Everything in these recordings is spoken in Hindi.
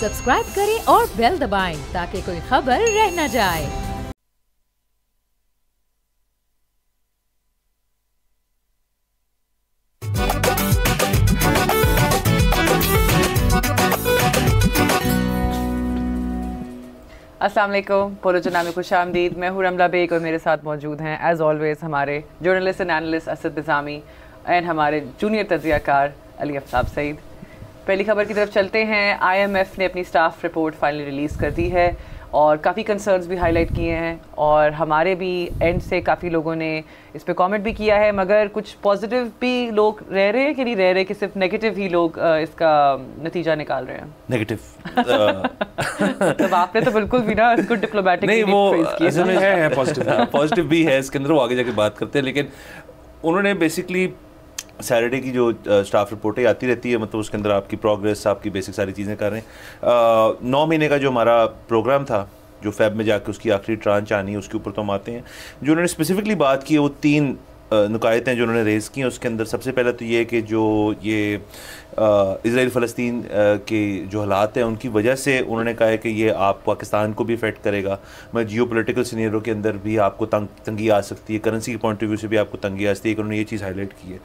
सब्सक्राइब करें और बेल दबाएं ताकि कोई खबर रह न जाए। अस्सलाम वालेकुम, पोलो चैनल में खुश आमदीद। मैं हूँ रमला बेग और मेरे साथ मौजूद हैं एज ऑलवेज हमारे journalist and analyst Asad Nizami and हमारे जूनियर तज्ज़ियाकार अली आफ्ताब सईद। पहली खबर की तरफ चलते हैं। IMF ने अपनी स्टाफ रिपोर्ट फाइनली रिलीज़ कर दी है और काफ़ी कंसर्न्स भी हाईलाइट किए हैं और हमारे भी एंड से काफ़ी लोगों ने इस पे कमेंट भी किया है, मगर कुछ पॉजिटिव भी लोग रह रहे हैं कि नहीं रह रहे कि सिर्फ नेगेटिव ही लोग इसका नतीजा निकाल रहे हैं। नेगेटिव तब आपने तो बिल्कुल भी ना इसको डिप्लोमेटिक नहीं, वो असल में है पॉजिटिव भी है इसके अंदर, वो आगे जाके बात करते हैं। लेकिन उन्होंने बेसिकली सैटरडे की जो स्टाफ रिपोर्टें आती रहती है, मतलब उसके अंदर आपकी प्रोग्रेस, आपकी बेसिक सारी चीज़ें कर रहे हैं। 9 महीने का जो हमारा प्रोग्राम था, जो फेब में जाके उसकी आखिरी ट्रांच आनी है, उसके ऊपर तो हम आते हैं। जो उन्होंने स्पेसिफिकली बात की है वो 3 नुकायत हैं जो उन्होंने रेज़ की हैं। उसके अंदर सबसे पहले तो ये है कि जो ये इज़राइल फ़लस्तीन के जो हालात हैं उनकी वजह से उन्होंने कहा है कि ये आप पाकिस्तान को भी इफ़ेक्ट करेगा। मैं जियो पोलिटिकल सीनियरों के अंदर भी आपको तंगी आ सकती है, करेंसी के पॉइंट ऑफ व्यू से भी आपको तंगी आ सकती है, कि उन्होंने ये चीज़ हाईलाइट की है।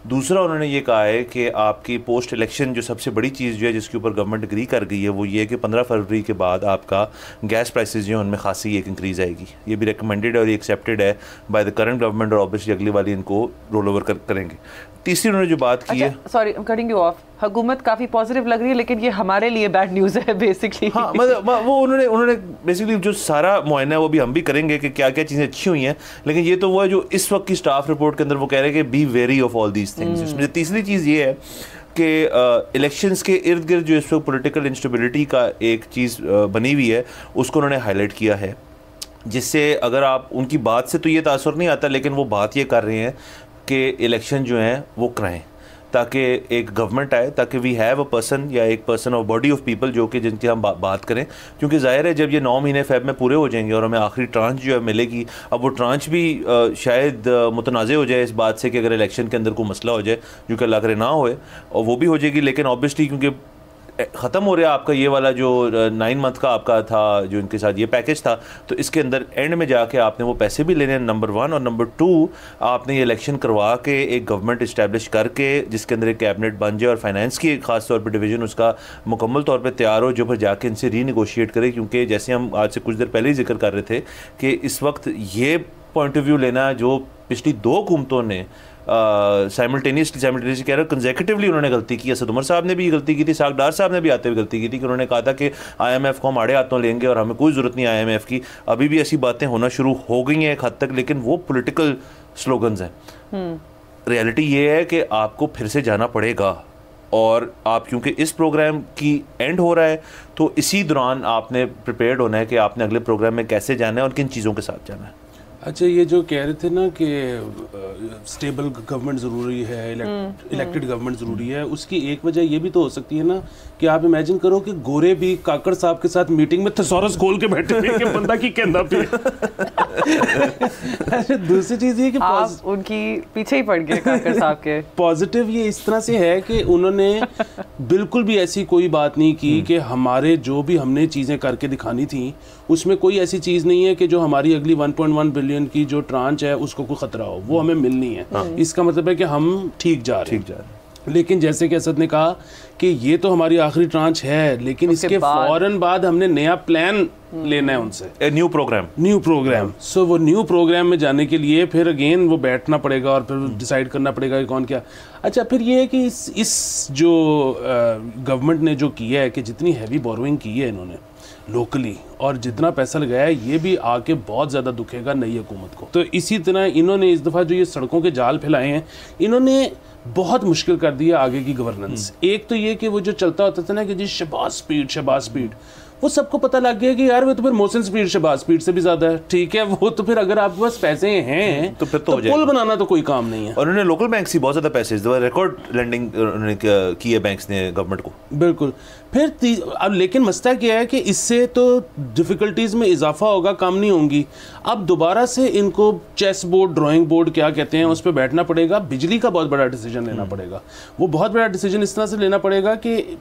दूसरा उन्होंने ये कहा है कि आपकी पोस्ट इलेक्शन जो सबसे बड़ी चीज़ जो है जिसके ऊपर गवर्नमेंट एग्री कर गई है वो ये है कि 15 फरवरी के बाद आपका गैस प्राइसेस जो है उनमें खासी एक इंक्रीज़ आएगी। ये भी रिकमेंडेड है और ये एक्सेप्टेड है बाय द करंट गवर्नमेंट और ऑब्वियसली अगली वाली इनको रोल ओवर करेंगे। तीसरी उन्होंने जो बात की है, sorry I am cutting you of, हुकूमत काफ़ी पॉजिटिव लग रही है लेकिन ये हमारे लिए बैड न्यूज़ है बेसिकली। हाँ, मतलब वो उन्होंने बेसिकली जो सारा मुआयना है वो भी हम भी करेंगे कि क्या क्या चीज़ें अच्छी हुई हैं, लेकिन ये तो वो है जो इस वक्त की स्टाफ रिपोर्ट के अंदर वो कह रहे हैं कि be very of all these things. इसमें तीसरी चीज़ ये है कि इलेक्शंस के इर्द गिर्द जो इस वक्त पोलिटिकल इंस्टेबिलिटी का एक चीज़ बनी हुई है उसको उन्होंने हाईलाइट किया है, जिससे अगर आप उनकी बात से तो ये तासुर नहीं आता, लेकिन वो बात ये कर रहे हैं कि इलेक्शन जो हैं वो कराएं ताकि एक गवर्नमेंट आए, ताकि वी हैव अ पर्सन या एक person of body of people जो कि जिनकी हम बात करें। क्योंकि ज़ाहिर है जब ये 9 महीने फेब में पूरे हो जाएंगे और हमें आखिरी ट्रांच जो है मिलेगी, अब वो ट्रांच भी शायद मुतनाज़े हो जाए इस बात से कि अगर इलेक्शन के अंदर कोई मसला हो जाए, जो कि अल्लाह करे ना होए, और वो भी हो जाएगी। लेकिन ऑब्वियसली क्योंकि ख़त्म हो रहा आपका ये वाला जो 9 मंथ का आपका था जो इनके साथ ये पैकेज था, तो इसके अंदर एंड में जाके आपने वो पैसे भी लेने हैं, नंबर 1, और नंबर 2 आपने ये इलेक्शन करवा के एक गवर्नमेंट इस्टेब्लिश करके जिसके अंदर एक कैबिनेट बन जाए और फाइनेंस की ख़ास तौर पर डिवीज़न उसका मुकम्मल तौर पर तैयार हो, जो फिर जाके इनसे रीनिगोशिएट करे। क्योंकि जैसे हम आज से कुछ देर पहले ही जिक्र कर रहे थे कि इस वक्त ये पॉइंट ऑफ व्यू लेना जो पिछली 2 हुकूमतों ने साइमल्टेनियसली कह रहे कंसेक्यूटिवली उन्होंने गलती की। असद उमर साहब ने भी गलती की थी, सागडार साहब ने भी आते हुए गलती की थी कि उन्होंने कहा था कि IMF को हम आड़े हाथों लेंगे और हमें कोई ज़रूरत नहीं IMF की। अभी भी ऐसी बातें होना शुरू हो गई हैं एक हद तक, लेकिन वो पॉलिटिकल स्लोगन्स हैं। रियलिटी ये है कि आपको फिर से जाना पड़ेगा, और आप क्योंकि इस प्रोग्राम की एंड हो रहा है तो इसी दौरान आपने प्रिपेयर्ड होना है कि आपने अगले प्रोग्राम में कैसे जाना है और किन चीज़ों के साथ जाना है। अच्छा, ये जो कह रहे थे ना कि स्टेबल गवर्नमेंट ज़रूरी है, इलेक्टेड गवर्नमेंट ज़रूरी है, उसकी एक वजह ये भी तो हो सकती है ना कि आप इमेजिन करो कि गोरे भी काकड़ साहब के साथ मीटिंग में थेसॉरस खोल के बैठे हुए कि बंदा की कहना पे। दूसरी चीज़ ये कि आप उनकी पीछे ही पड़ गए काकड़ साहब के। पॉजिटिव ये इस तरह से है कि उन्होंने बिल्कुल भी ऐसी कोई बात नहीं की कि हमारे जो भी हमने चीज़ें करके दिखानी थी उसमें कोई ऐसी चीज़ नहीं है कि जो हमारी अगली 1.1 बिलियन की जो ट्रांच है उसको कोई ख़तरा हो, वो हमें मिलनी है। इसका मतलब है कि हम ठीक जा रहे हैं। लेकिन जैसे कि असद ने कहा कि ये तो हमारी आखिरी ट्रांच है, लेकिन इसके फौरन बाद हमने नया प्लान लेना है उनसे, न्यू प्रोग्राम। सो वो न्यू प्रोग्राम में जाने के लिए फिर अगेन वो बैठना पड़ेगा और फिर डिसाइड करना पड़ेगा कि कौन क्या। अच्छा, फिर ये है कि इस जो गवर्नमेंट ने जो किया है कि जितनी हैवी बोरोइंग की है इन्होंने लोकली और जितना पैसा लगाया है, ये भी आके बहुत ज़्यादा दुखेगा नई हुकूमत को। तो इसी तरह इन्होंने इस दफ़ा जो ये सड़कों के जाल फैलाए हैं, इन्होंने बहुत मुश्किल कर दिया आगे की गवर्नेंस। एक तो ये कि वो जो चलता होता था ना कि जी शहबाज स्पीड, वो सबको पता लग गया कि यार वो तो फिर मोशन स्पीड से भी ज़्यादा है, ठीक है, वो तो फिर अगर आपके पास पैसे हैं तो फिर तो पुल बनाना तो कोई काम नहीं है। और उन्होंने लोकल बैंक से बहुत ज़्यादा पैसे, रिकॉर्ड लेंडिंग उन्होंने की है बैंक्स ने गवर्नमेंट को। बिल्कुल। फिर अब लेकिन मसला क्या है कि इससे तो डिफ़िकल्टीज़ में इजाफा होगा, कम नहीं होंगी। अब दोबारा से इनको चेस बोर्ड, ड्राइंग बोर्ड क्या कहते हैं, उस पर बैठना पड़ेगा, बिजली का बहुत बड़ा डिसीजन लेना पड़ेगा। वो बहुत बड़ा डिसीजन इस तरह से लेना पड़ेगा कि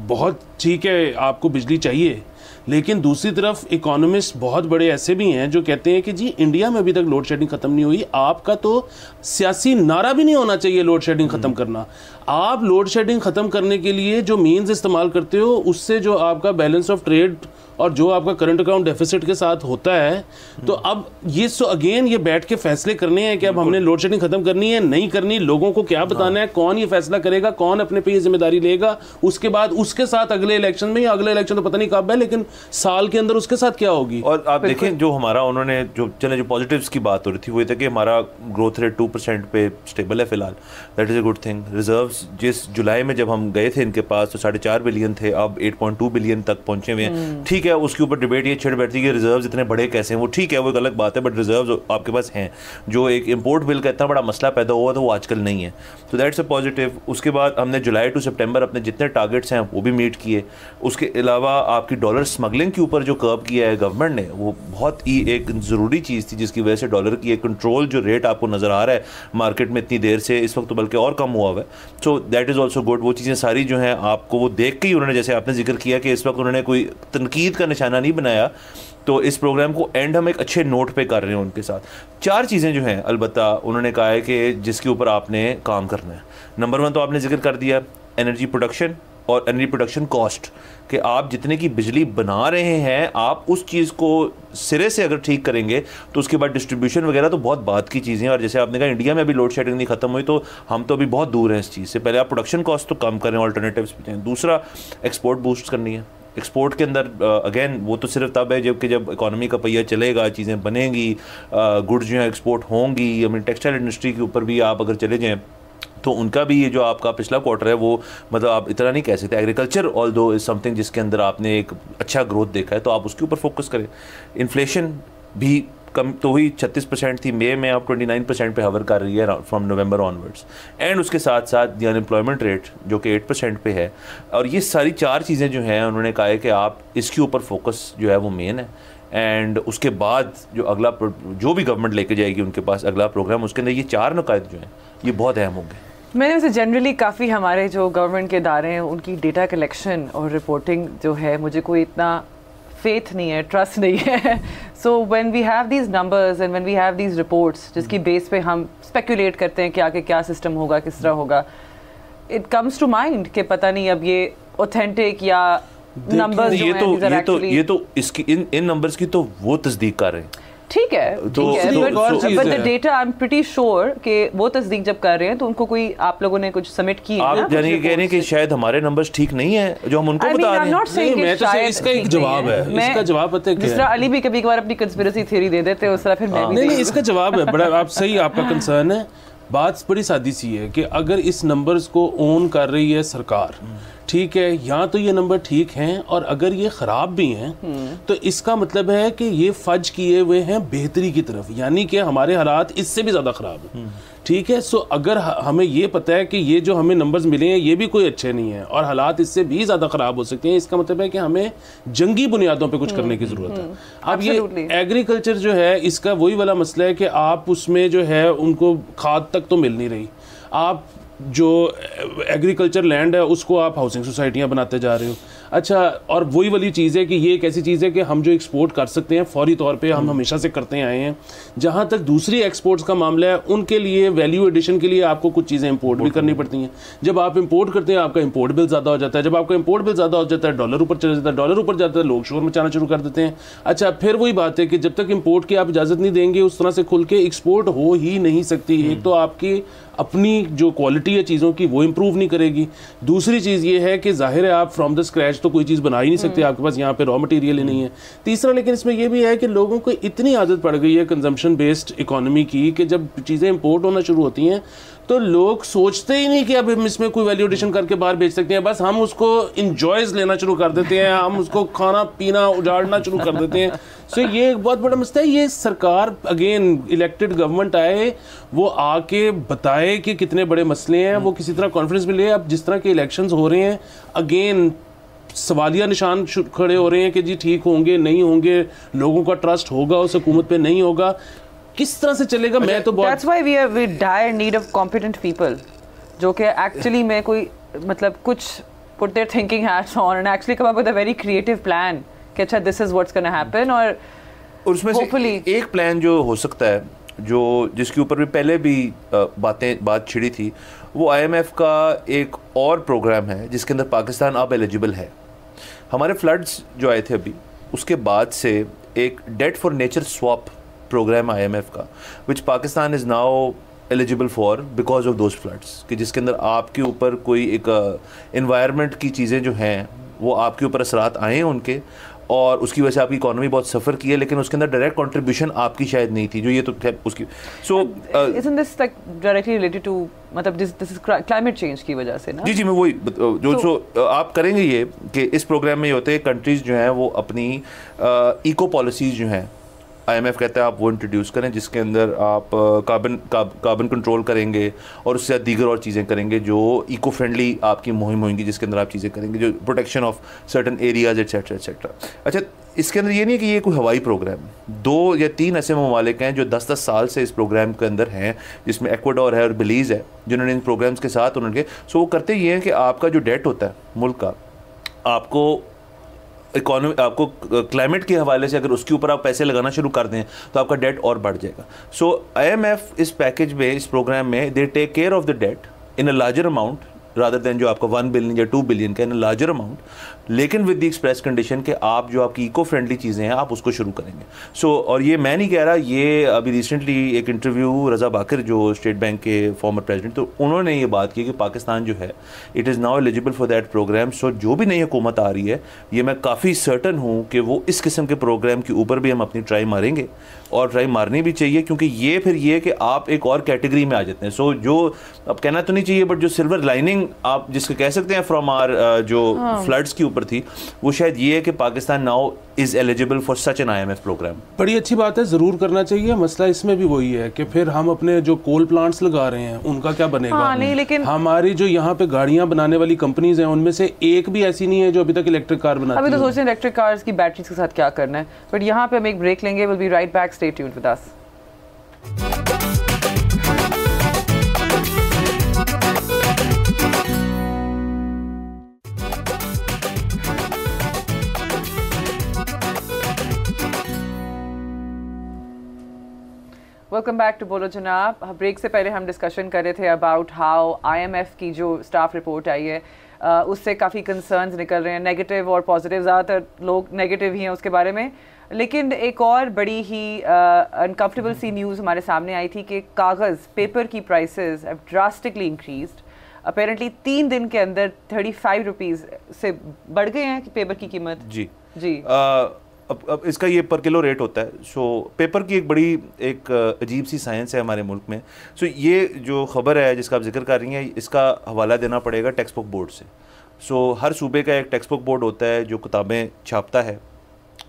बहुत ठीक है आपको बिजली चाहिए, लेकिन दूसरी तरफ इकोनॉमिस्ट बहुत बड़े ऐसे भी हैं जो कहते हैं कि जी इंडिया में अभी तक लोड शेडिंग ख़त्म नहीं हुई, आपका तो सियासी नारा भी नहीं होना चाहिए लोड शेडिंग ख़त्म करना। आप लोड शेडिंग ख़त्म करने के लिए जो मीन्स इस्तेमाल करते हो, उससे जो आपका बैलेंस ऑफ ट्रेड और जो आपका करंट अकाउंट डेफिसिट के साथ होता है, तो अब ये अगेन ये बैठ के फैसले करने हैं कि अब हमने लोड शेडिंग खत्म करनी है नहीं करनी, लोगों को क्या बताना है, कौन ये फैसला करेगा, कौन अपने पे ये जिम्मेदारी लेगा, उसके बाद उसके साथ अगले इलेक्शन में, या अगले इलेक्शन तो पता नहीं कब है, लेकिन साल के अंदर उसके साथ क्या होगी। और आप देखें जो हमारा उन्होंने जो पॉजिटिव्स की बात हो रही थी वो ये था कि हमारा ग्रोथ रेट 2% पे स्टेबल है फिलहाल, that is a good thing. Reserves जिस जुलाई में जब हम गए थे इनके पास तो 4.5 बिलियन थे, अब 8.2 बिलियन तक पहुंचे हुए हैं। ठीक है, उसके ऊपर डिबेट ये छिड़ बैठती है कि रिजर्व्स इतने बड़े कैसे हैं, वो ठीक है, वो एक अलग बात है, बट रिजर्व्स आपके पास हैं। जो एक इंपोर्ट बिल का इतना बड़ा मसला पैदा हुआ तो वो आजकल नहीं है, तो दैट्स अ पॉजिटिव। उसके बाद हमने जुलाई टू सितंबर अपने जितने टारगेट्स हैं वो भी मीट किए। उसके अलावा आपकी डॉलर स्मगलिंग के ऊपर जो कर्व किया है गवर्नमेंट ने, वो बहुत ही एक ज़रूरी चीज़ थी जिसकी वजह से डॉलर की एक कंट्रोल जो रेट आपको नज़र आ रहा है मार्केट में इतनी देर से, इस वक्त तो बल्कि और कम हुआ हुआ है, so that is also good. वो चीज़ें सारी जो हैं आपको वो देख के ही उन्होंने, जैसे आपने जिक्र किया कि इस वक्त उन्होंने कोई तनकीद का निशाना नहीं बनाया, तो इस प्रोग्राम को एंड हम एक अच्छे नोट पे कर रहे हैं उनके साथ। 4 चीज़ें जो हैं अलबत्ता उन्होंने कहा है कि जिसके ऊपर आपने काम करना है। नंबर 1 तो आपने जिक्र कर दिया एनर्जी प्रोडक्शन और एनर्जी प्रोडक्शन कॉस्ट, कि आप जितने की बिजली बना रहे हैं आप उस चीज़ को सिरे से अगर ठीक करेंगे तो उसके बाद डिस्ट्रीब्यूशन वगैरह तो बहुत बात की चीज़ें हैं। और जैसे आपने कहा इंडिया में अभी लोड शेडिंग नहीं खत्म हुई, तो हम तो अभी बहुत दूर हैं इस चीज़ से। पहले आप प्रोडक्शन कॉस्ट तो कम करें, ऑल्टरनेटिव्स भी हैं। दूसरा एक्सपोर्ट बूस्ट करनी है। एक्सपोर्ट के अंदर अगेन वो तो सिर्फ तब है जब इकोनॉमी का पहिया चलेगा, चीज़ें बनेंगी, गुड्स जो हैं एक्सपोर्ट होंगी। आई मीन टेक्सटाइल इंडस्ट्री के ऊपर भी आप अगर चले जाएँ तो उनका भी ये जो आपका पिछला क्वार्टर है वो मतलब आप इतना नहीं कह सकते। एग्रीकल्चर ऑल दो इज़ समथिंग जिसके अंदर आपने एक अच्छा ग्रोथ देखा है, तो आप उसके ऊपर फोकस करें। इन्फ्लेशन भी कम तो हुई, 36% थी, मई में आप 29% पे हवर कर रही है फ्रॉम नवंबर ऑनवर्ड्स। एंड उसके साथ साथ द अनएम्प्लॉयमेंट रेट जो कि 8% पे है। और ये सारी 4 चीज़ें जो हैं उन्होंने कहा है कि आप इसके ऊपर फोकस जो है वो मेन है। एंड उसके बाद जो अगला जो भी गवर्नमेंट लेके जाएगी उनके पास अगला प्रोग्राम, उसके अंदर ये 4 नुकात जो हैं ये बहुत अहम होंगे। मैंने वैसे जनरली काफ़ी हमारे जो गवर्नमेंट के इदारे हैं उनकी डेटा कलेक्शन और रिपोर्टिंग जो है मुझे कोई इतना फेथ नहीं है, ट्रस्ट नहीं है। So when we have these numbers and when we have these reports जिसकी बेस पे हम स्पेकुलेट करते हैं कि आगे क्या सिस्टम होगा, किस तरह होगा, इट कम्स टू माइंड कि पता नहीं अब ये ऑथेंटिक या नंबर्स ये तो इसकी इन नंबर्स की तो वो तस्दीक कर रहे हैं। ठीक है, but the data I am pretty sure कि वो तस्दीक जब कर रहे हैं तो उनको कोई आप लोगों ने कुछ सबमिट की है। आप यानी कह रहे हैं कि शायद हमारे नंबर्स ठीक नहीं है जो हम उनको बता रहे हैं। मैं तो इसका एक जवाब है, इसका जवाब पता है क्या है? जिस तरह अली भी कभी कभार अपनी कंस्पिरेसी थ्योरी दे देते हैं उस तरह फिर मैं भी नहीं, इसका जवाब है बड़ा, आप सही, आपका कंसर्न है। बात बड़ी सादी सी है कि अगर इस नंबर्स को ओन कर रही है सरकार, ठीक है, यहाँ तो ये नंबर ठीक हैं, और अगर ये ख़राब भी हैं तो इसका मतलब है कि ये फज किए हुए हैं बेहतरी की तरफ, यानी कि हमारे हालात इससे भी ज़्यादा ख़राब हैं। ठीक है, सो अगर हमें ये पता है कि ये जो हमें नंबर्स मिले हैं ये भी कोई अच्छे नहीं है और हालात इससे भी ज़्यादा ख़राब हो सकते हैं, इसका मतलब है कि हमें जंगी बुनियादों पे कुछ करने की ज़रूरत है। अब ये एग्रीकल्चर जो है इसका वही वाला मसला है कि आप उसमें जो है उनको खाद तक तो मिल नहीं रही। आप जो एग्रीकल्चर लैंड है उसको आप हाउसिंग सोसाइटियाँ बनाते जा रहे हो। अच्छा, और वही वाली चीज़ है कि ये एक ऐसी चीज़ है कि हम जो एक्सपोर्ट कर सकते हैं फौरी तौर पे हम हमेशा से करते आए हैं। जहाँ तक दूसरी एक्सपोर्ट्स का मामला है उनके लिए वैल्यू एडिशन के लिए आपको कुछ चीज़ें इंपोर्ट भी करनी पड़ती हैं। जब आप इंपोर्ट करते हैं आपका इंपोर्ट बिल ज़्यादा हो जाता है, जब आपका इंपोर्ट बिल ज़्यादा हो जाता है डॉलर ऊपर चला जाता है, डॉलर ऊपर जाता है लोग शोर मचाना शुरू कर देते हैं। अच्छा, फिर वही बात है कि जब तक इंपोर्ट की आप इजाज़त नहीं देंगे उस तरह से खुल के एक्सपोर्ट हो ही नहीं सकती। एक तो आपकी अपनी जो क्वालिटी है चीज़ों की वो इम्प्रूव नहीं करेगी, दूसरी चीज़ ये है कि जाहिर है आप फ्रॉम द स्क्रैच तो कोई चीज़ बना ही नहीं सकते, आपके पास यहाँ पे रॉ मटेरियल ही नहीं है। तीसरा, लेकिन इसमें यह भी है कि लोगों को इतनी आदत पड़ गई है कंजम्पशन बेस्ड इकोनॉमी की कि जब चीज़ें इंपोर्ट होना शुरू होती हैं तो लोग सोचते ही नहीं कि अब हम इसमें कोई वैल्यू एडिशन करके बाहर बेच सकते हैं, बस हम उसको इंजॉयज लेना शुरू कर देते हैं, हम उसको खाना पीना उजाड़ना शुरू कर देते हैं। सो ये एक बहुत बड़ा मसला है। ये सरकार अगेन इलेक्टेड गवर्नमेंट आए, वो आके बताए कि कितने बड़े मसले हैं, वो किसी तरह कॉन्फ्रेंस में ले। अब जिस तरह के इलेक्शंस हो रहे हैं, अगेन सवालिया निशान खड़े हो रहे हैं कि जी ठीक होंगे नहीं होंगे, लोगों का ट्रस्ट होगा उस हुकूमत पे नहीं होगा, किस तरह से चलेगा? मैं तो बहुत That's why we dire need of competent people जो कि एक्चुअली में कोई मतलब कुछ put their thinking hats on and actually come up with a very creative plan कि अच्छा this is what's gonna happen। और उसमें से एक प्लान जो हो सकता है, जो जिसके ऊपर भी पहले भी बात छिड़ी थी, वो IMF का एक और प्रोग्राम है जिसके अंदर पाकिस्तान अब एलिजिबल है। हमारे फ्लड्स जो आए थे अभी, उसके बाद से एक debt for nature swap program IMF का, which Pakistan is now eligible for because of those floods, कि जिसके अंदर आपके ऊपर कोई एक इन्वायरमेंट की चीज़ें जो हैं वो आपके ऊपर असरात आए हैं उनके, और उसकी वजह से आपकी इकोनॉमी बहुत सफ़र की है, लेकिन उसके अंदर डायरेक्ट कंट्रीब्यूशन आपकी शायद नहीं थी, जो ये तो उसकी। सो isn't this like directly related to मतलब this is climate change की वजह से ना? जी मैं वही जो आप करेंगे ये कि इस प्रोग्राम में ये होते हैं कंट्रीज़ जो हैं वो अपनी इको पॉलिसीज़ जो हैं, IMF कहता है आप वो इंट्रोड्यूस करें, जिसके अंदर आप कार्बन कंट्रोल करेंगे और उससे दीगर और चीज़ें करेंगे जो इको फ्रेंडली आपकी मुहिम होंगी, जिसके अंदर आप चीज़ें करेंगे जो protection of certain areas etcetera etcetera. अच्छा, इसके अंदर ये नहीं है कि ये कोई हवाई प्रोग्राम, 2 या 3 ऐसे ममालिक हैं जो 10-10 साल से इस प्रोग्राम के अंदर हैं, जिसमें एक्वाडोर है और बेलीज़ है, जिन्होंने इन प्रोग्राम्स के साथ उन्होंने सो वो करते ये हैं कि आपका जो डेट होता है मुल्क का, आपको इकोनॉमी, आपको क्लाइमेट के हवाले से अगर उसके ऊपर आप पैसे लगाना शुरू कर दें तो आपका डेट और बढ़ जाएगा। सो IMF इस पैकेज में, इस प्रोग्राम में, they take care of the debt in a larger amount rather than जो आपका 1 बिलियन या 2 बिलियन का, इन अ लार्जर अमाउंट, लेकिन विद द एक्सप्रेस कंडीशन कि आप जो आपकी इको फ्रेंडली चीज़ें हैं आप उसको शुरू करेंगे। सो और ये मैं नहीं कह रहा, ये अभी रिसेंटली एक इंटरव्यू रज़ा बाकर जो स्टेट बैंक के फॉर्मर प्रेसिडेंट, तो उन्होंने ये बात की कि पाकिस्तान जो है it is now eligible for that program. So जो भी नई हुकूमत आ रही है, ये मैं काफ़ी सर्टन हूँ कि वो इस किस्म के प्रोग्राम के ऊपर भी हम अपनी ट्राई मारेंगे, और ट्राई मारनी भी चाहिए, क्योंकि ये फिर ये कि आप एक और कैटेगरी में आ जाते हैं। सो जो अब कहना तो नहीं चाहिए, बट जो सिल्वर लाइनिंग आप जिसको कह सकते हैं फ्रॉम आर जो फ्लड्स के ऊपर थी, वो शायद ये है कि Pakistan now is eligible for such an IMF program. बड़ी अच्छी बात है, ज़रूर करना चाहिए। मसला इसमें भी वही है कि फिर हम अपने जो कोल प्लांट्स लगा रहे हैं उनका क्या बनेगा? हाँ, नहीं, लेकिन हमारी जो यहाँ पे गाड़ियाँ बनाने वाली कंपनीज हैं, उनमें से एक भी ऐसी नहीं है जो अभी तक इलेक्ट्रिक कार बनाती है। अभी तो सोच रहे हैं इलेक्ट्रिक कार्स की बैटरीज के साथ क्या करना है, बट यहाँ पे हम एक ब्रेक लेंगे। Will be right back, stay tuned with us. Welcome back to Bolo Janab. Break से पहले हम डिस्कशन कर रहे थे अबाउट हाउ IMF की जो स्टाफ रिपोर्ट आई है उससे काफ़ी कंसर्न्स निकल रहे हैं, नेगेटिव और पॉजिटिव। ज़्यादातर लोग नेगेटिव ही हैं उसके बारे में, लेकिन एक और बड़ी ही अनकम्फर्टेबल सी न्यूज़ हमारे सामने आई थी कि कागज़, पेपर की prices have drastically increased. Apparently 3 दिन के अंदर 35 रुपीज़ से बढ़ गए हैं पेपर की कीमत। जी अब इसका ये पर किलो रेट होता है। सो पेपर की एक बड़ी एक अजीब सी साइंस है हमारे मुल्क में। सो ये जो ख़बर है जिसका आप जिक्र कर रही हैं, इसका हवाला देना पड़ेगा टेक्स्ट बुक बोर्ड से। सो हर सूबे का एक टेक्स्ट बुक बोर्ड होता है जो किताबें छापता है,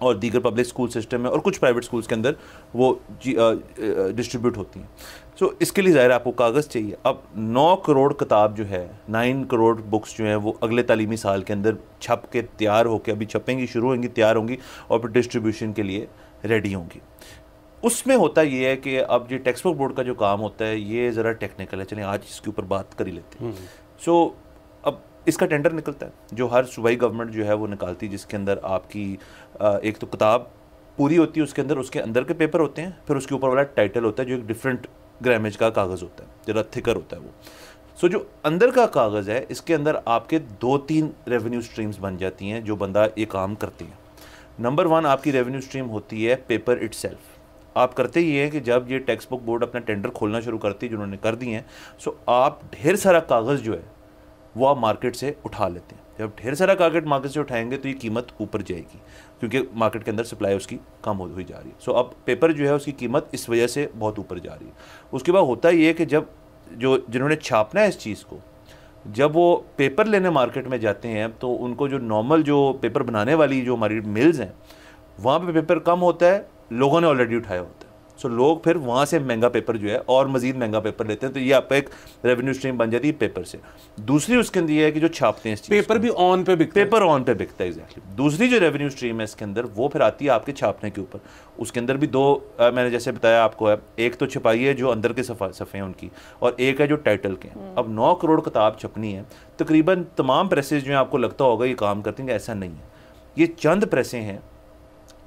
और दीगर पब्लिक स्कूल सिस्टम में और कुछ प्राइवेट स्कूल्स के अंदर वो डिस्ट्रीब्यूट होती हैं। सो इसके लिए ज़ाहिर आपको कागज़ चाहिए। अब 9 करोड़ किताब जो है, 9 करोड़ बुक्स जो हैं वो अगले तालीमी साल के अंदर छप के तैयार होकर अभी छपेंगी, शुरू होंगी, तैयार होंगी और फिर डिस्ट्रीब्यूशन के लिए रेडी होंगी। उसमें होता ये है कि अब ये टेक्स्ट बुक बोर्ड का जो काम होता है ये ज़रा टेक्निकल है। चलें आज इसके ऊपर बात कर ही लेते हैं। सो अब इसका टेंडर निकलता है जो हर सूबाई गवर्नमेंट जो है वो निकालती है, जिसके अंदर आपकी एक तो किताब पूरी होती है, उसके अंदर के पेपर होते हैं, फिर उसके ऊपर वाला टाइटल होता है जो एक डिफरेंट ग्रामेज का कागज़ होता है, ज़रा थिकर होता है वो। सो जो अंदर का कागज़ है इसके अंदर आपके 2-3 रेवेन्यू स्ट्रीम्स बन जाती हैं जो बंदा ये काम करती है। नंबर 1 आपकी रेवेन्यू स्ट्रीम होती है पेपर इटसेल्फ। आप करते ये हैं कि जब ये टेक्स्ट बुक बोर्ड अपना टेंडर खोलना शुरू करती है, जिन्होंने कर दिए हैं, सो आप ढेर सारा कागज़ जो है वो आप मार्केट से उठा लेते हैं। जब ढेर सारा कागज़ मार्केट से उठाएंगे तो ये कीमत ऊपर जाएगी, क्योंकि मार्केट के अंदर सप्लाई उसकी कम हुई जा रही है। सो अब पेपर जो है उसकी कीमत इस वजह से बहुत ऊपर जा रही है। उसके बाद होता ये है कि जब जो जिन्होंने छापना है इस चीज़ को, जब वो पेपर लेने मार्केट में जाते हैं तो उनको जो नॉर्मल जो पेपर बनाने वाली जो हमारी मिल्स हैं वहाँ पे पेपर कम होता है, लोगों ने ऑलरेडी उठाया होता है। सो लोग फिर वहाँ से महंगा पेपर जो है और मज़ीद महंगा पेपर लेते हैं, तो ये आपका एक रेवेन्यू स्ट्रीम बन जाती है पेपर से। दूसरी उसके अंदर ये है कि जो छापते हैं इस चीज़ पेपर भी ऑन पे बिकता है, पेपर ऑन पे बिकता है एग्जैक्टली। दूसरी जो रेवेन्यू स्ट्रीम है इसके अंदर वो फिर आती है आपके छापने के ऊपर। उसके अंदर भी दो मैंने जैसे बताया आपको है, एक तो छपाई है जो अंदर के सफ़े हैं उनकी, और एक है जो टाइटल के हैं। अब 9 करोड़ किताब छपनी है, तकरीबन तमाम प्रेसेज जो हैं आपको लगता होगा ये काम करती हैं, ऐसा नहीं है। ये चंद प्रेसें हैं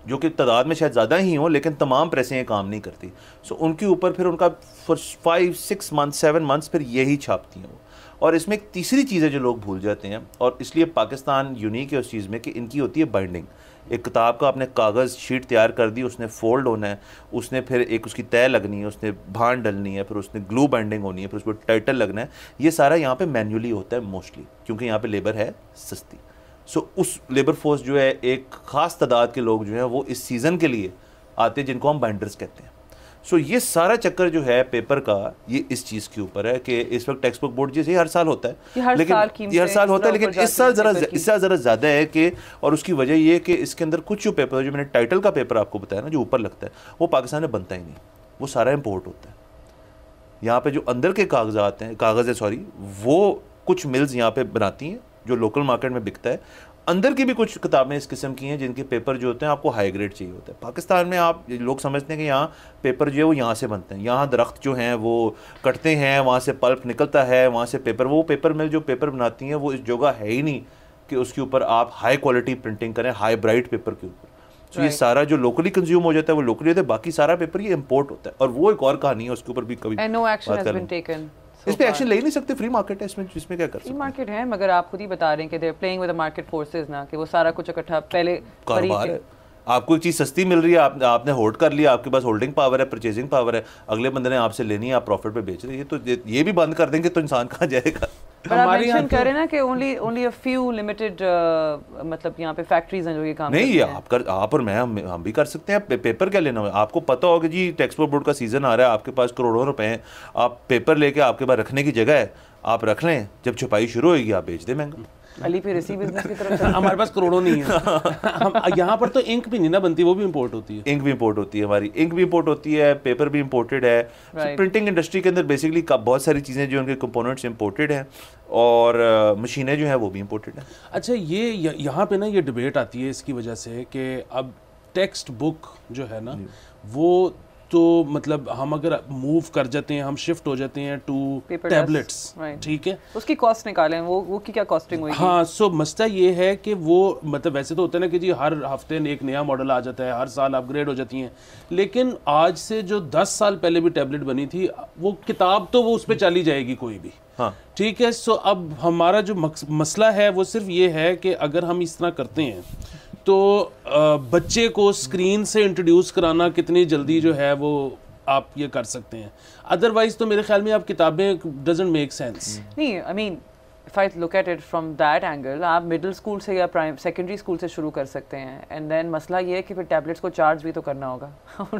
जो कि तादाद में शायद ज़्यादा ही हों, लेकिन तमाम प्रेसें ये काम नहीं करती। सो उनके ऊपर फिर उनका 5-6 मंथ्स 7 मंथ्स फिर यही छापती हैं वो। और इसमें एक तीसरी चीज़ है जो लोग भूल जाते हैं, और इसलिए पाकिस्तान यूनिक है उस चीज़ में कि इनकी होती है बाइंडिंग। एक किताब का आपने कागज़ शीट तैयार कर दी, उसने फोल्ड होना है, उसने फिर एक उसकी तय लगनी है, उसने भान डलनी है, फिर उसने ग्लू बाइंडिंग होनी है, फिर उसको टाइटल लगना है। ये सारा यहाँ पे मैन्युअली होता है मोस्टली, क्योंकि यहाँ पे लेबर है सस्ती। सो उस लेबर फोर्स जो है, एक ख़ास तादाद के लोग जो हैं वो इस सीज़न के लिए आते हैं जिनको हम बाइंडर्स कहते हैं। सो ये सारा चक्कर जो है पेपर का, ये इस चीज़ के ऊपर है कि इस वक्त टेक्स्ट बुक बोर्ड जैसे हर साल होता है, लेकिन ये हर साल होता है, लेकिन इस साल ज़रा ज़्यादा है कि, और उसकी वजह ये है कि इसके अंदर कुछ जो पेपर, जो मैंने टाइटल का पेपर आपको बताया ना जो ऊपर लगता है, वो पाकिस्तान में बनता ही नहीं, वो सारा इम्पोर्ट होता है। यहाँ पे जो अंदर के कागजात हैं, कागज़ है सॉरी, वो कुछ मिल्स यहाँ पे बनाती हैं जो लोकल मार्केट में बिकता है। अंदर की भी कुछ किताबें इस किस्म की हैं जिनके पेपर जो होते हैं आपको हाई ग्रेड चाहिए होता है। पाकिस्तान में आप लोग समझते हैं कि यहाँ पेपर जो है वो यहाँ से बनते हैं, यहाँ दरख्त जो हैं वो कटते हैं, वहाँ से पल्प निकलता है, वहाँ से पेपर, वो पेपर मिल जो पेपर बनाती हैं वो इस जगह है ही नहीं कि उसके ऊपर आप हाई क्वालिटी प्रिंटिंग करें, हाई ब्राइट पेपर के ऊपर। तो ये सारा जो लोकली कंज्यूम हो जाता है वो लोकली होता है, बाकी सारा पेपर ये इम्पोर्ट होता है, और वो एक और कहानी है, उसके ऊपर भी कभी इस पे एक्शन ले ही नहीं सकते। फ्री मार्केट है इसमें क्या कर सकते हैं? मार्केट है, मगर आप खुद ही बता रहे हैं कि they are playing with the market forces ना, कि वो सारा कुछ इकट्ठा पहले कारोबार है। आपको एक चीज़ सस्ती मिल रही है, आपने होल्ड कर लिया, आपके पास होल्डिंग पावर है, परचेजिंग पावर है, अगले बंदे ने आपसे लेनी है, आप प्रॉफिट पे बेच रहे हैं, तो ये भी बंद कर देंगे तो इंसान कहाँ जाएगा? हमारे यहाँ कह रहे हैं ना कि ओनली अ फ्यू लिमिटेड, मतलब यहाँ पे फैक्ट्रीज हैं जो ये काम नहीं, ये आप और मैं हम भी कर सकते हैं। पेपर क्या लेना है? आपको पता होगा जी टेक्स्ट बुक बोर्ड का सीजन आ रहा है, आपके पास करोड़ों रुपए हैं, आप पेपर लेके, आपके पास रखने की जगह है, आप रख लें, जब छपाई शुरू होगी आप बेच दें महंगा। अली फिर इसी बिजनेस की तरफ हमारे पास करोड़ों नहीं है। हम यहाँ पर तो इंक भी नहीं ना बनती, वो भी इंपोर्ट होती है। इंक भी इंपोर्ट होती है, हमारी इंक भी इंपोर्ट होती है, पेपर भी इंपोर्टेड है। प्रिंटिंग इंडस्ट्री के अंदर बेसिकली बहुत सारी चीज़ें जो उनके कंपोनेंट्स इंपोर्टेड हैं, और मशीनें जो हैं वो भी इंपोर्टेड हैं। अच्छा, ये यहाँ पे ना ये डिबेट आती है इसकी वजह से कि अब टेक्स्ट बुक जो है ना वो तो मतलब हम अगर मूव कर जाते हैं, हम शिफ्ट हो जाते हैं टू टैबलेट्स, ठीक है, उसकी कॉस्ट निकालें, वो की क्या कॉस्टिंग होगी? हाँ, सो मसला ये है कि वो मतलब वैसे तो होता है ना कि जी हर हफ्ते एक नया मॉडल आ जाता है, हर साल अपग्रेड हो जाती हैं, लेकिन आज से जो 10 साल पहले भी टैबलेट बनी थी, वो किताब तो वो उस पर चली जाएगी कोई भी। हाँ, ठीक है। सो अब हमारा जो मसला है वो सिर्फ ये है कि अगर हम इस तरह करते हैं तो बच्चे को स्क्रीन से इंट्रोड्यूस कराना कितनी जल्दी जो है वो आप ये कर सकते हैं, अदरवाइज तो मेरे ख्याल में आप किताबें डजंट मेक सेंस। नहीं, I mean if I look at it from that angle, आप मिडिल स्कूल से या सेकेंडरी स्कूल से शुरू कर सकते हैं, एंड देन मसला ये है कि फिर टैबलेट्स को चार्ज भी तो करना होगा।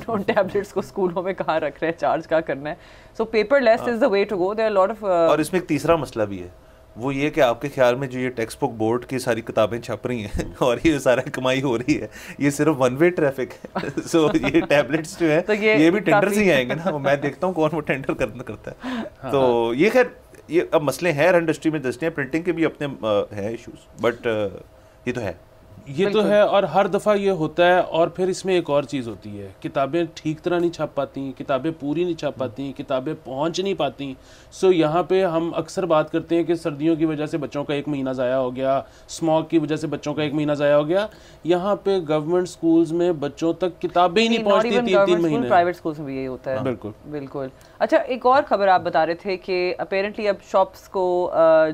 उन टैबलेट्स को स्कूलों में कहाँ रख रहे हैं, चार्ज क्या करना है? So paperless is the way to go. There are lot of और इसमें एक तीसरा मसला भी है, वो ये कि आपके ख्याल में जो ये टेक्स्ट बुक बोर्ड की सारी किताबें छप रही हैं और ये सारा कमाई हो रही है, ये सिर्फ वन वे ट्रैफिक है। सो ये टैबलेट्स जो है तो ये भी टेंडर से ही आएंगे ना, मैं देखता हूँ कौन वो टेंडर करता है। तो ये खैर ये अब मसले हैं, हर इंडस्ट्री में दस्ते हैं, प्रिंटिंग के भी अपने हैं इश्यूज, बट ये तो है, ये तो है, और हर दफ़ा ये होता है। और फिर इसमें एक और चीज़ होती है, किताबें ठीक तरह नहीं छप पाती, किताबें पूरी नहीं छप पाती, किताबें पहुंच नहीं पाती। सो यहाँ पे हम अक्सर बात करते हैं कि सर्दियों की वजह से बच्चों का 1 महीना ज़ाया हो गया, स्मॉग की वजह से बच्चों का 1 महीना ज़ाया हो गया। यहाँ पे गवर्नमेंट स्कूल्स में बच्चों तक किताबें ही नहीं पहुँचती, 3-3 महीने। प्राइवेट स्कूल्स में भी यही होता है। बिल्कुल बिल्कुल। अच्छा, एक और खबर आप बता रहे थे कि अपेरेंटली अब शॉप्स को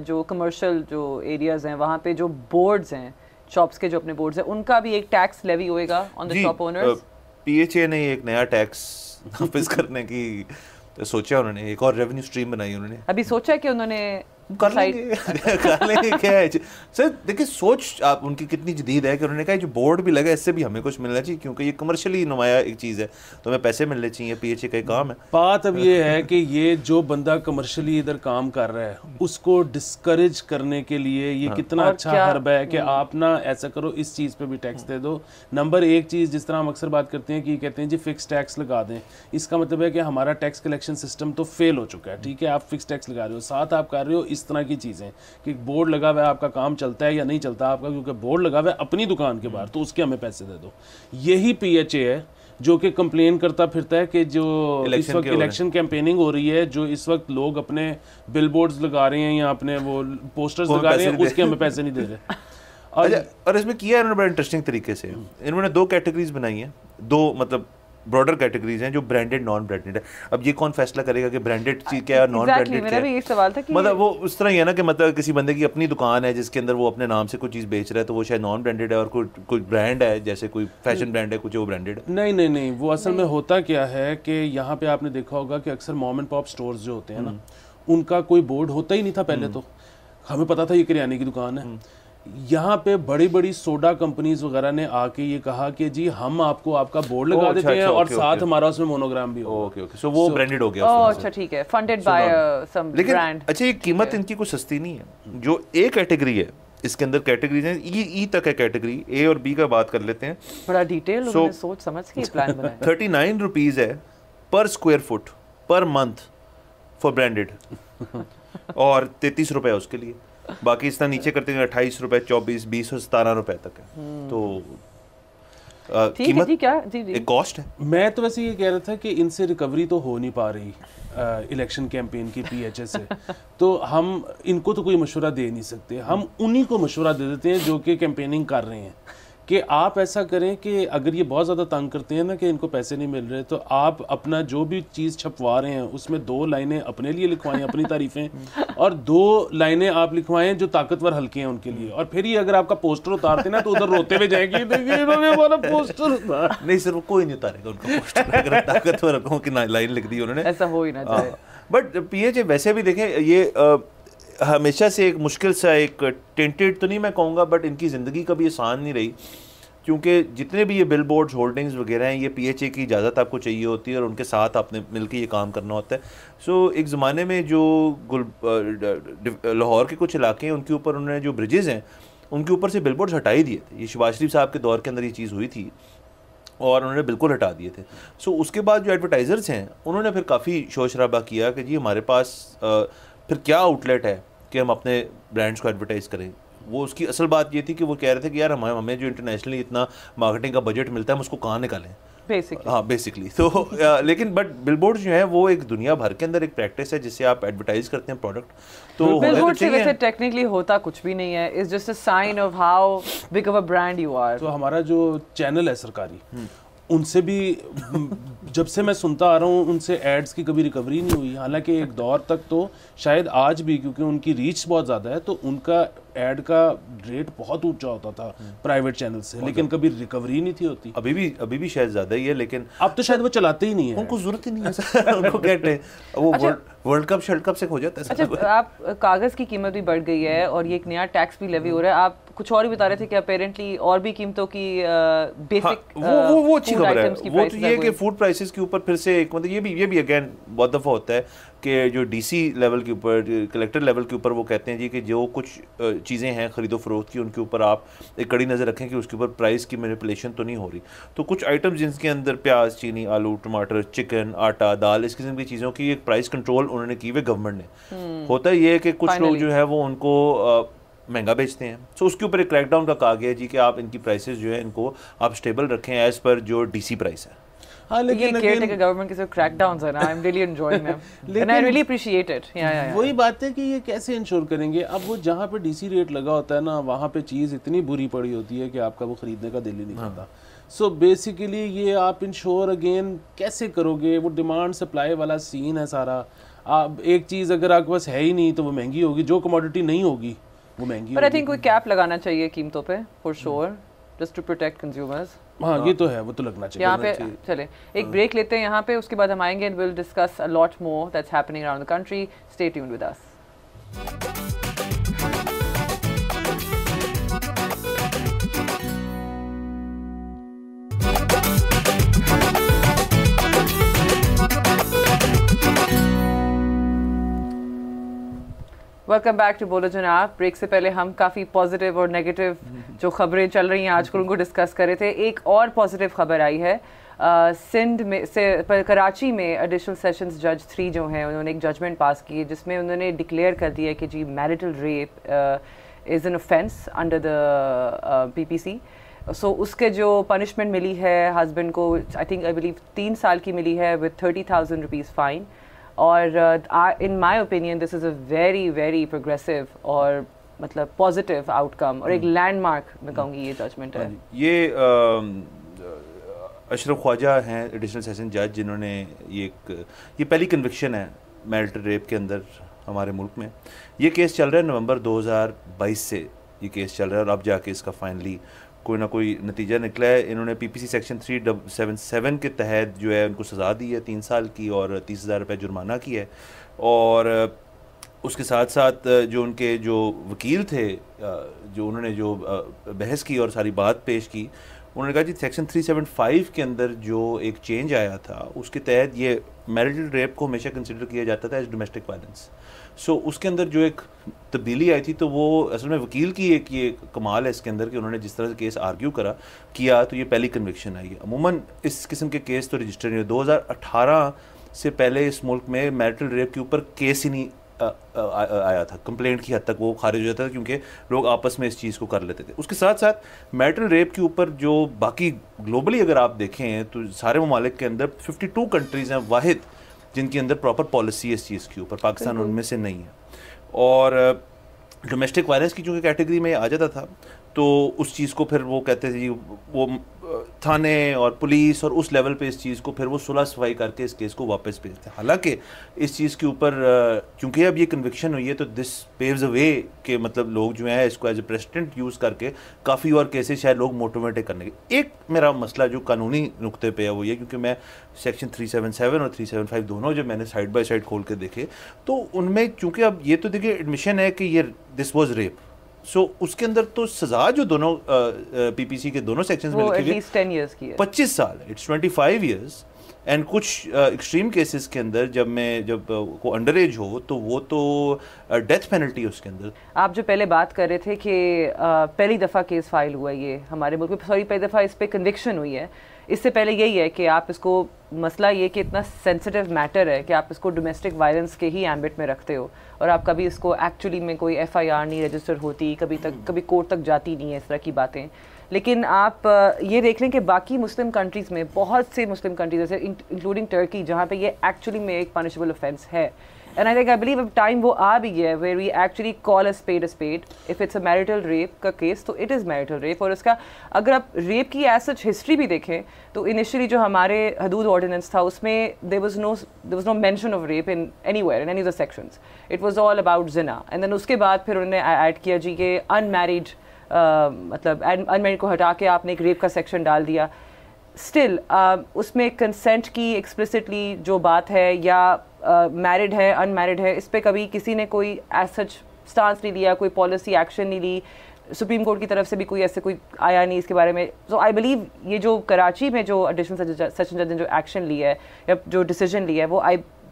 जो कमर्शियल जो एरियाज हैं वहाँ पे जो बोर्ड्स हैं, शॉप्स के जो अपने बोर्ड्स हैं, उनका भी एक टैक्स लेवी होएगा on the shop owners. PHA ने एक नया टैक्स नाफिज करने की सोचा, उन्होंने एक और रेवेन्यू स्ट्रीम बनाई उन्होंने। अभी सोचा कि उन्होंने कर लेंगे क्या है सर। देखिए सोच आप उनकी कितनी जदीद है कि उन्होंने कहा जो बोर्ड भी लगा इससे भी हमें कुछ मिलना चाहिए, क्योंकि ये कमर्शियली नुमाया एक चीज़ है, तो हमें पैसे मिलने चाहिए, PHA का काम है। बात अब ये है कि ये जो बंदा कमर्शियली इधर काम कर रहा है उसको डिस्करेज करने के लिए ये कितना अच्छा हर्ब है कि आप ना ऐसा करो, इस चीज़ पे भी टैक्स दे दो। नंबर एक चीज़, जिस तरह हम अक्सर बात करते हैं कि कहते हैं जी फिक्स टैक्स लगा दें, इसका मतलब है कि हमारा टैक्स कलेक्शन सिस्टम तो फेल हो चुका है। ठीक है, आप फिक्स टैक्स लगा रहे हो, साथ आप कर रहे हो इस तरह की चीज़ें कि बोर्ड लगा हुआ है, आपका काम चलता है या नहीं चलता आपका, क्योंकि बोर्ड लगा हुआ है अपनी दुकान के बाहर, तो उसके हमें पैसे दे दो। यही PHA है जो कि कंप्लेन करता फिरता है कि जो इस वक्त इलेक्शन कैंपेनिंग हो रही है, जो इस वक्त लोग अपने बिलबोर्ड्स लगा रहे हैं या अपने वो पोस्टर्स लगा रहे हैं, उसके हमें पैसे नहीं दे रहे। और इसमें किया इन्होंने बड़ा इंटरेस्टिंग तरीके से, इन्होंने 2 कैटेगरीज बनाई हैं, 2 मतलब ब्रॉडर कैटेगरीज हैं, जो ब्रांडेड नॉन ब्रांडेड है। अब ये कौन फैसला करेगा कि ब्रांडेड चीज क्या है और नॉन ब्रांडेड क्या है? मेरा भी सवाल था कि मतलब वो उस तरह ही है ना कि मतलब किसी बंदे की अपनी दुकान है जिसके अंदर वो अपने नाम से कुछ चीज़ बेच रहा है, तो वो शायद नॉन ब्रांडेड है, और कोई ब्रांड है जैसे कोई फैशन ब्रांड है, कुछ वो ब्रांडेड है। नहीं, वो असल में होता क्या है कि यहाँ पे आपने देखा होगा कि अक्सर मॉम एंड पॉप स्टोर्स जो होते हैं ना, उनका कोई बोर्ड होता ही नहीं था पहले। तो हमें पता था ये किराने की दुकान है। यहाँ पे बड़ी बड़ी सोडा कंपनीज वगैरह ने आके ये कहा कि जी हम आपको आपका बोर्ड लगा देते हैं और साथ हमारा उसमें मोनोग्राम भी होगा। ओके, सो वो ब्रांडेड हो गया। अच्छा ठीक है, फंडेड बाय सम ब्रांड। अच्छा, ये कीमत इनकी कुछ सस्ती नहीं है। जो ए कैटेगरी है, इसके अंदर कैटेगरीज हैं, ई तक है कैटेगरी, ए और बी का बात कर लेते हैं। बड़ा डिटेल उन्होंने सोच समझ के प्लान बनाया। 39 रुपीज़ है पर square foot per month for branded और 33 रुपए उसके लिए। बाकी इस तरह नीचे करते हैं 28 रुपए, 24, 20 और 17 रुपए तक है। तो कीमत जी क्या जी एक कॉस्ट है। मैं तो वैसे ये कह रहा था कि इनसे रिकवरी तो हो नहीं पा रही इलेक्शन कैंपेन की PHA से, तो हम इनको तो कोई मशवरा दे नहीं सकते। हम उन्हीं को मशवरा दे देते हैं जो कि कैंपेनिंग कर रहे हैं कि आप ऐसा करें कि अगर ये बहुत ज़्यादा तंग करते हैं ना कि इनको पैसे नहीं मिल रहे, तो आप अपना जो भी चीज़ छपवा रहे हैं उसमें 2 लाइनें अपने लिए लिखवाएं, अपनी तारीफ़ें, और 2 लाइनें आप लिखवाएं जो ताकतवर हल्के हैं उनके लिए। और फिर ही अगर आपका पोस्टर उतारते ना तो उधर रोते हुए जाएंगे, देखिए इन्होंने हमारा पोस्टर उतारा। नहीं सर, वो कोई नहीं उतारेगा उनका पोस्टर अगर ताकतवर हल्कों की लाइन लिख दी उन्होंने। ऐसा हो ही ना चाहे। बट PHA वैसे भी देखें, ये हमेशा से एक मुश्किल सा, एक टेंटेड तो नहीं मैं कहूँगा, बट इनकी ज़िंदगी कभी आसान नहीं रही, क्योंकि जितने भी ये बिल बोर्ड्स, होल्डिंग्स वगैरह हैं, ये PHA की इजाज़त आपको चाहिए होती है और उनके साथ आपने मिलकर ये काम करना होता है। सो एक ज़माने में जो लाहौर के कुछ इलाके हैं उनके ऊपर उन्होंने जो ब्रिजेज़ हैं उनके ऊपर से बिल बोर्ड्स हटा ही दिए थे। ये शहबाज शरीफ साहब के दौर के अंदर ये चीज़ हुई थी और उन्होंने बिल्कुल हटा दिए थे। सो उसके बाद जो एडवर्टाइज़र्स हैं उन्होंने फिर काफ़ी शोर शराबा किया कि जी हमारे पास फिर क्या आउटलेट है कि हम अपने ब्रांड्स को एडवर्टाइज़ करें। वो उसकी असल बात ये थी कि वो कह रहे थे कि यार हमें जो इंटरनेशनली इतना मार्केटिंग का बजट मिलता है हम उसको कहाँ निकालें बेसिकली। हाँ बेसिकली तो लेकिन बट बिलबोर्ड जो है वो एक दुनिया भर के अंदर एक प्रैक्टिस है जिससे आप एडवर्टाइज करते हैं प्रोडक्ट। तो बिलबोर्ड से वैसे टेक्निकली होता कुछ भी नहीं है, it's just a sign of how big of a brand you are. तो हमारा जो चैनल है सरकारी, उनसे भी जब से मैं सुनता आ रहा हूँ उनसे एड्स की कभी रिकवरी नहीं हुई। हालांकि एक दौर तक तो शायद आज भी, क्योंकि उनकी रीच बहुत ज़्यादा है, तो उनका एड का रेट बहुत ऊंचा होता था प्राइवेट चैनल से, लेकिन कभी रिकवरी नहीं थी होती। अभी भी शायद ज़्यादा ही है, लेकिन अब तो शायद वो चलाते ही नहीं है, उनको ज़रूरत ही नहीं है उनको कहते हैं वो वर्ल्ड कप शर्ल्ड कप से हो जाता है। अच्छा, आप कागज़ की कीमत भी बढ़ गई है और ये एक नया टैक्स भी लेवी हो रहा है। आप कुछ और भी बता रहे थे कि अपेरेंटली और भी कीमतों की बेसिक वो अच्छी खबर है। वो तो ये कि फूड प्राइसेस के ऊपर फिर से एक मतलब ये भी अगेन बहुत दफ़ा होता है कि जो DC लेवल के ऊपर, कलेक्टर लेवल के ऊपर वो कहते हैं जी कि जो कुछ चीज़ें हैं खरीदो फरोख्त की, उनके ऊपर आप एक कड़ी नज़र रखें कि उसके ऊपर प्राइस की मैनिपुलेशन तो नहीं हो रही। तो कुछ आइटम्स जिनके अंदर प्याज, चीनी, आलू, टमाटर, चिकन, आटा, दाल, इस किस्म की चीज़ों की एक प्राइस कंट्रोल उन्होंने की हुई गवर्नमेंट ने। होता ये है कि कुछ लोग जो है वो उनको महंगा बेचते हैं। सो उसके ऊपर एक क्रैकडाउन का कहा गया जी कि आप इनकी प्राइसेस जो है इनको आप स्टेबल रखें एज पर जो DC प्राइस है। हाँ, लेकिन केयरटेकर गवर्नमेंट के जो क्रैकडाउन्स है ना, I am really enjoying them and I really appreciate it. वही बात है कि ये कैसे इंश्योर करेंगे। अब वो जहाँ पे DC रेट लगा होता है ना, वहाँ पे चीज़ इतनी बुरी पड़ी होती है कि आपका वो खरीदने का दिल ही नहीं करता। सो बेसिकली ये आप इंश्योर अगेन कैसे करोगे? वो डिमांड सप्लाई वाला सीन है सारा। आप एक चीज़ अगर आपके पास है ही नहीं तो वो महंगी होगी, जो कमोडिटी नहीं होगी वो महंगी। पर आई थिंक कोई कैप लगाना चाहिए कीमतों पे for sure, just to protect consumers. हाँ, ये तो है, वो तो लगना चाहिए। यहाँ पे चले एक ब्रेक लेते हैं यहाँ पे, उसके बाद हम आएंगे and will discuss a lot more that's happening around the country. Stay tuned with us. Welcome back to Bolo Janab. Break से पहले हम काफ़ी पॉजिटिव और नेगेटिव जो खबरें चल रही हैं आजकल उनको डिस्कस कर रहे थे। एक और पॉजिटिव खबर आई है सिंध में से कराची में एडिशनल सेशंस जज 3 जो हैं उन्होंने एक जजमेंट पास की है जिसमें उन्होंने डिक्लेयर कर दिया कि जी marital rape is an offence under the PPC। So उसके जो पनिशमेंट मिली है हस्बैंड को आई थिंक आई बिलीव 3 साल की मिली है विद 30,000 रुपीज़ फ़ाइन। और in my opinion this is a very very progressive और मतलब पॉजिटिव आउटकम और एक लैंडमार्क मैं कहूँगी ये जजमेंट है। ये अशरफ ख्वाजा हैं एडिशनल सेशन जज जिन्होंने ये पहली कन्विक्शन है मैरिटल रेप के अंदर हमारे मुल्क में। ये केस चल रहा है नवंबर 2022 से ये केस चल रहा है और अब जाके इसका फाइनली कोई ना कोई नतीजा निकला है। इन्होंने PPC सेक्शन 377 के तहत जो है उनको सज़ा दी है 3 साल की और 30,000 रुपये जुर्माना की है। और उसके साथ साथ जो उनके जो वकील थे जो उन्होंने जो बहस की और सारी बात पेश की, उन्होंने कहा कि सेक्शन 375 के अंदर जो एक चेंज आया था उसके तहत ये मैरिटल रेप को हमेशा कंसिडर किया जाता था एज डोमेस्टिक वायलेंस। सो उसके अंदर जो एक तब्दीली आई थी तो वो असल में वकील की एक ये कमाल है इसके अंदर कि उन्होंने जिस तरह से केस आर्ग्यू किया तो ये पहली कन्विक्शन आई है। अमूमन इस किस्म के केस तो रजिस्टर नहीं हुए। 2018 से पहले इस मुल्क में मैरिटल रेप के ऊपर केस ही नहीं आया था, कंप्लेंट की हद तक वो खारिज हो जाता था क्योंकि लोग आपस में इस चीज़ को कर लेते थे। उसके साथ साथ मैरिटल रेप के ऊपर जो बाकी ग्लोबली अगर आप देखें तो सारे ममालिक के अंदर 52 कंट्रीज़ हैं वाहिद जिनके अंदर प्रॉपर पॉलिसी है इस चीज़ के ऊपर, पाकिस्तान उनमें से नहीं है। और डोमेस्टिक वायलेंस की चूँकि कैटेगरी में आ जाता था तो उस चीज़ को फिर वो कहते थे जी वो थाने और पुलिस और उस लेवल पे इस चीज़ को फिर वो सुलह सफाई करके इस केस को वापस भेजते हैं। हालांकि इस चीज़ के ऊपर चूँकि अब ये कन्विक्शन हुई है तो दिस पेव्स अ वे के मतलब लोग जो हैं इसको एज ए प्रेसिडेंट यूज़ करके काफ़ी और केसेस शायद लोग मोटिवेट करने के। एक मेरा मसला जो कानूनी नुक्ते पे है वो ये क्योंकि मैं सेक्शन 377 और 375 दोनों जब मैंने साइड बाई साइड खोल के देखे तो उनमें चूँकि अब ये तो देखिए एडमिशन है कि ये दिस वॉज रेप। सो उसके अंदर तो सजा जो दोनों PPC के दोनों सेक्शंस में लिखी गई 10 years की है, 25 साल, इट्स 25 इयर्स। एंड कुछ एक्सट्रीम केसेस के अंदर जब को अंडर एज हो तो वो तो डेथ पेनल्टी उसके अंदर। आप जो पहले बात कर रहे थे कि पहली दफ़ा केस फाइल हुआ ये हमारे मुल्क में, सॉरी पहली दफ़ा इस पर कन्विक्शन हुई है। इससे पहले यही है कि आप इसको मसला ये कि इतना सेंसिटिव मैटर है कि आप इसको डोमेस्टिक वायलेंस के ही एम्बिट में रखते हो और आप कभी इसको एक्चुअली में कोई FIR नहीं रजिस्टर होती, कभी कोर्ट तक जाती नहीं है इस तरह की बातें। लेकिन आप ये देख लें कि बाकी मुस्लिम कंट्रीज़ में बहुत से मुस्लिम कंट्रीज जैसे इंक्लूडिंग टर्की जहाँ पे ये एक्चुअली में एक पनिशेबल ऑफेंस है। And I think I believe अब टाइम वो आ भी गया है where we actually call a spade if it's a marital rape का केस तो इट इज़ मैरिटल रेप। और इसका अगर आप रेप की एज सच हिस्ट्री भी देखें तो इनिशियली जो हमारे हदूद ऑर्डिनेंस था उसमें there was no mention of rape in anywhere in any of the sections, it was all about जिना। एंड देन उसके बाद फिर उन्होंने ऐड किया जी के अनमैरिड मतलब अनमैरिड को हटा के आपने एक रेप का सेक्शन डाल दिया। स्टिल उसमें कंसेंट की एक्सप्लिसिटली जो बात है या मैरिड है अनमैरिड है इस पर कभी किसी ने कोई एज सच स्टांस नहीं लिया, कोई पॉलिसी एक्शन नहीं ली, सुप्रीम कोर्ट की तरफ से भी कोई ऐसे कोई आया नहीं इसके बारे में। सो आई बिलीव ये जो कराची में जो एडिशनल सेशन जज ने जो एक्शन लिया है या जो डिसीजन लिया है वो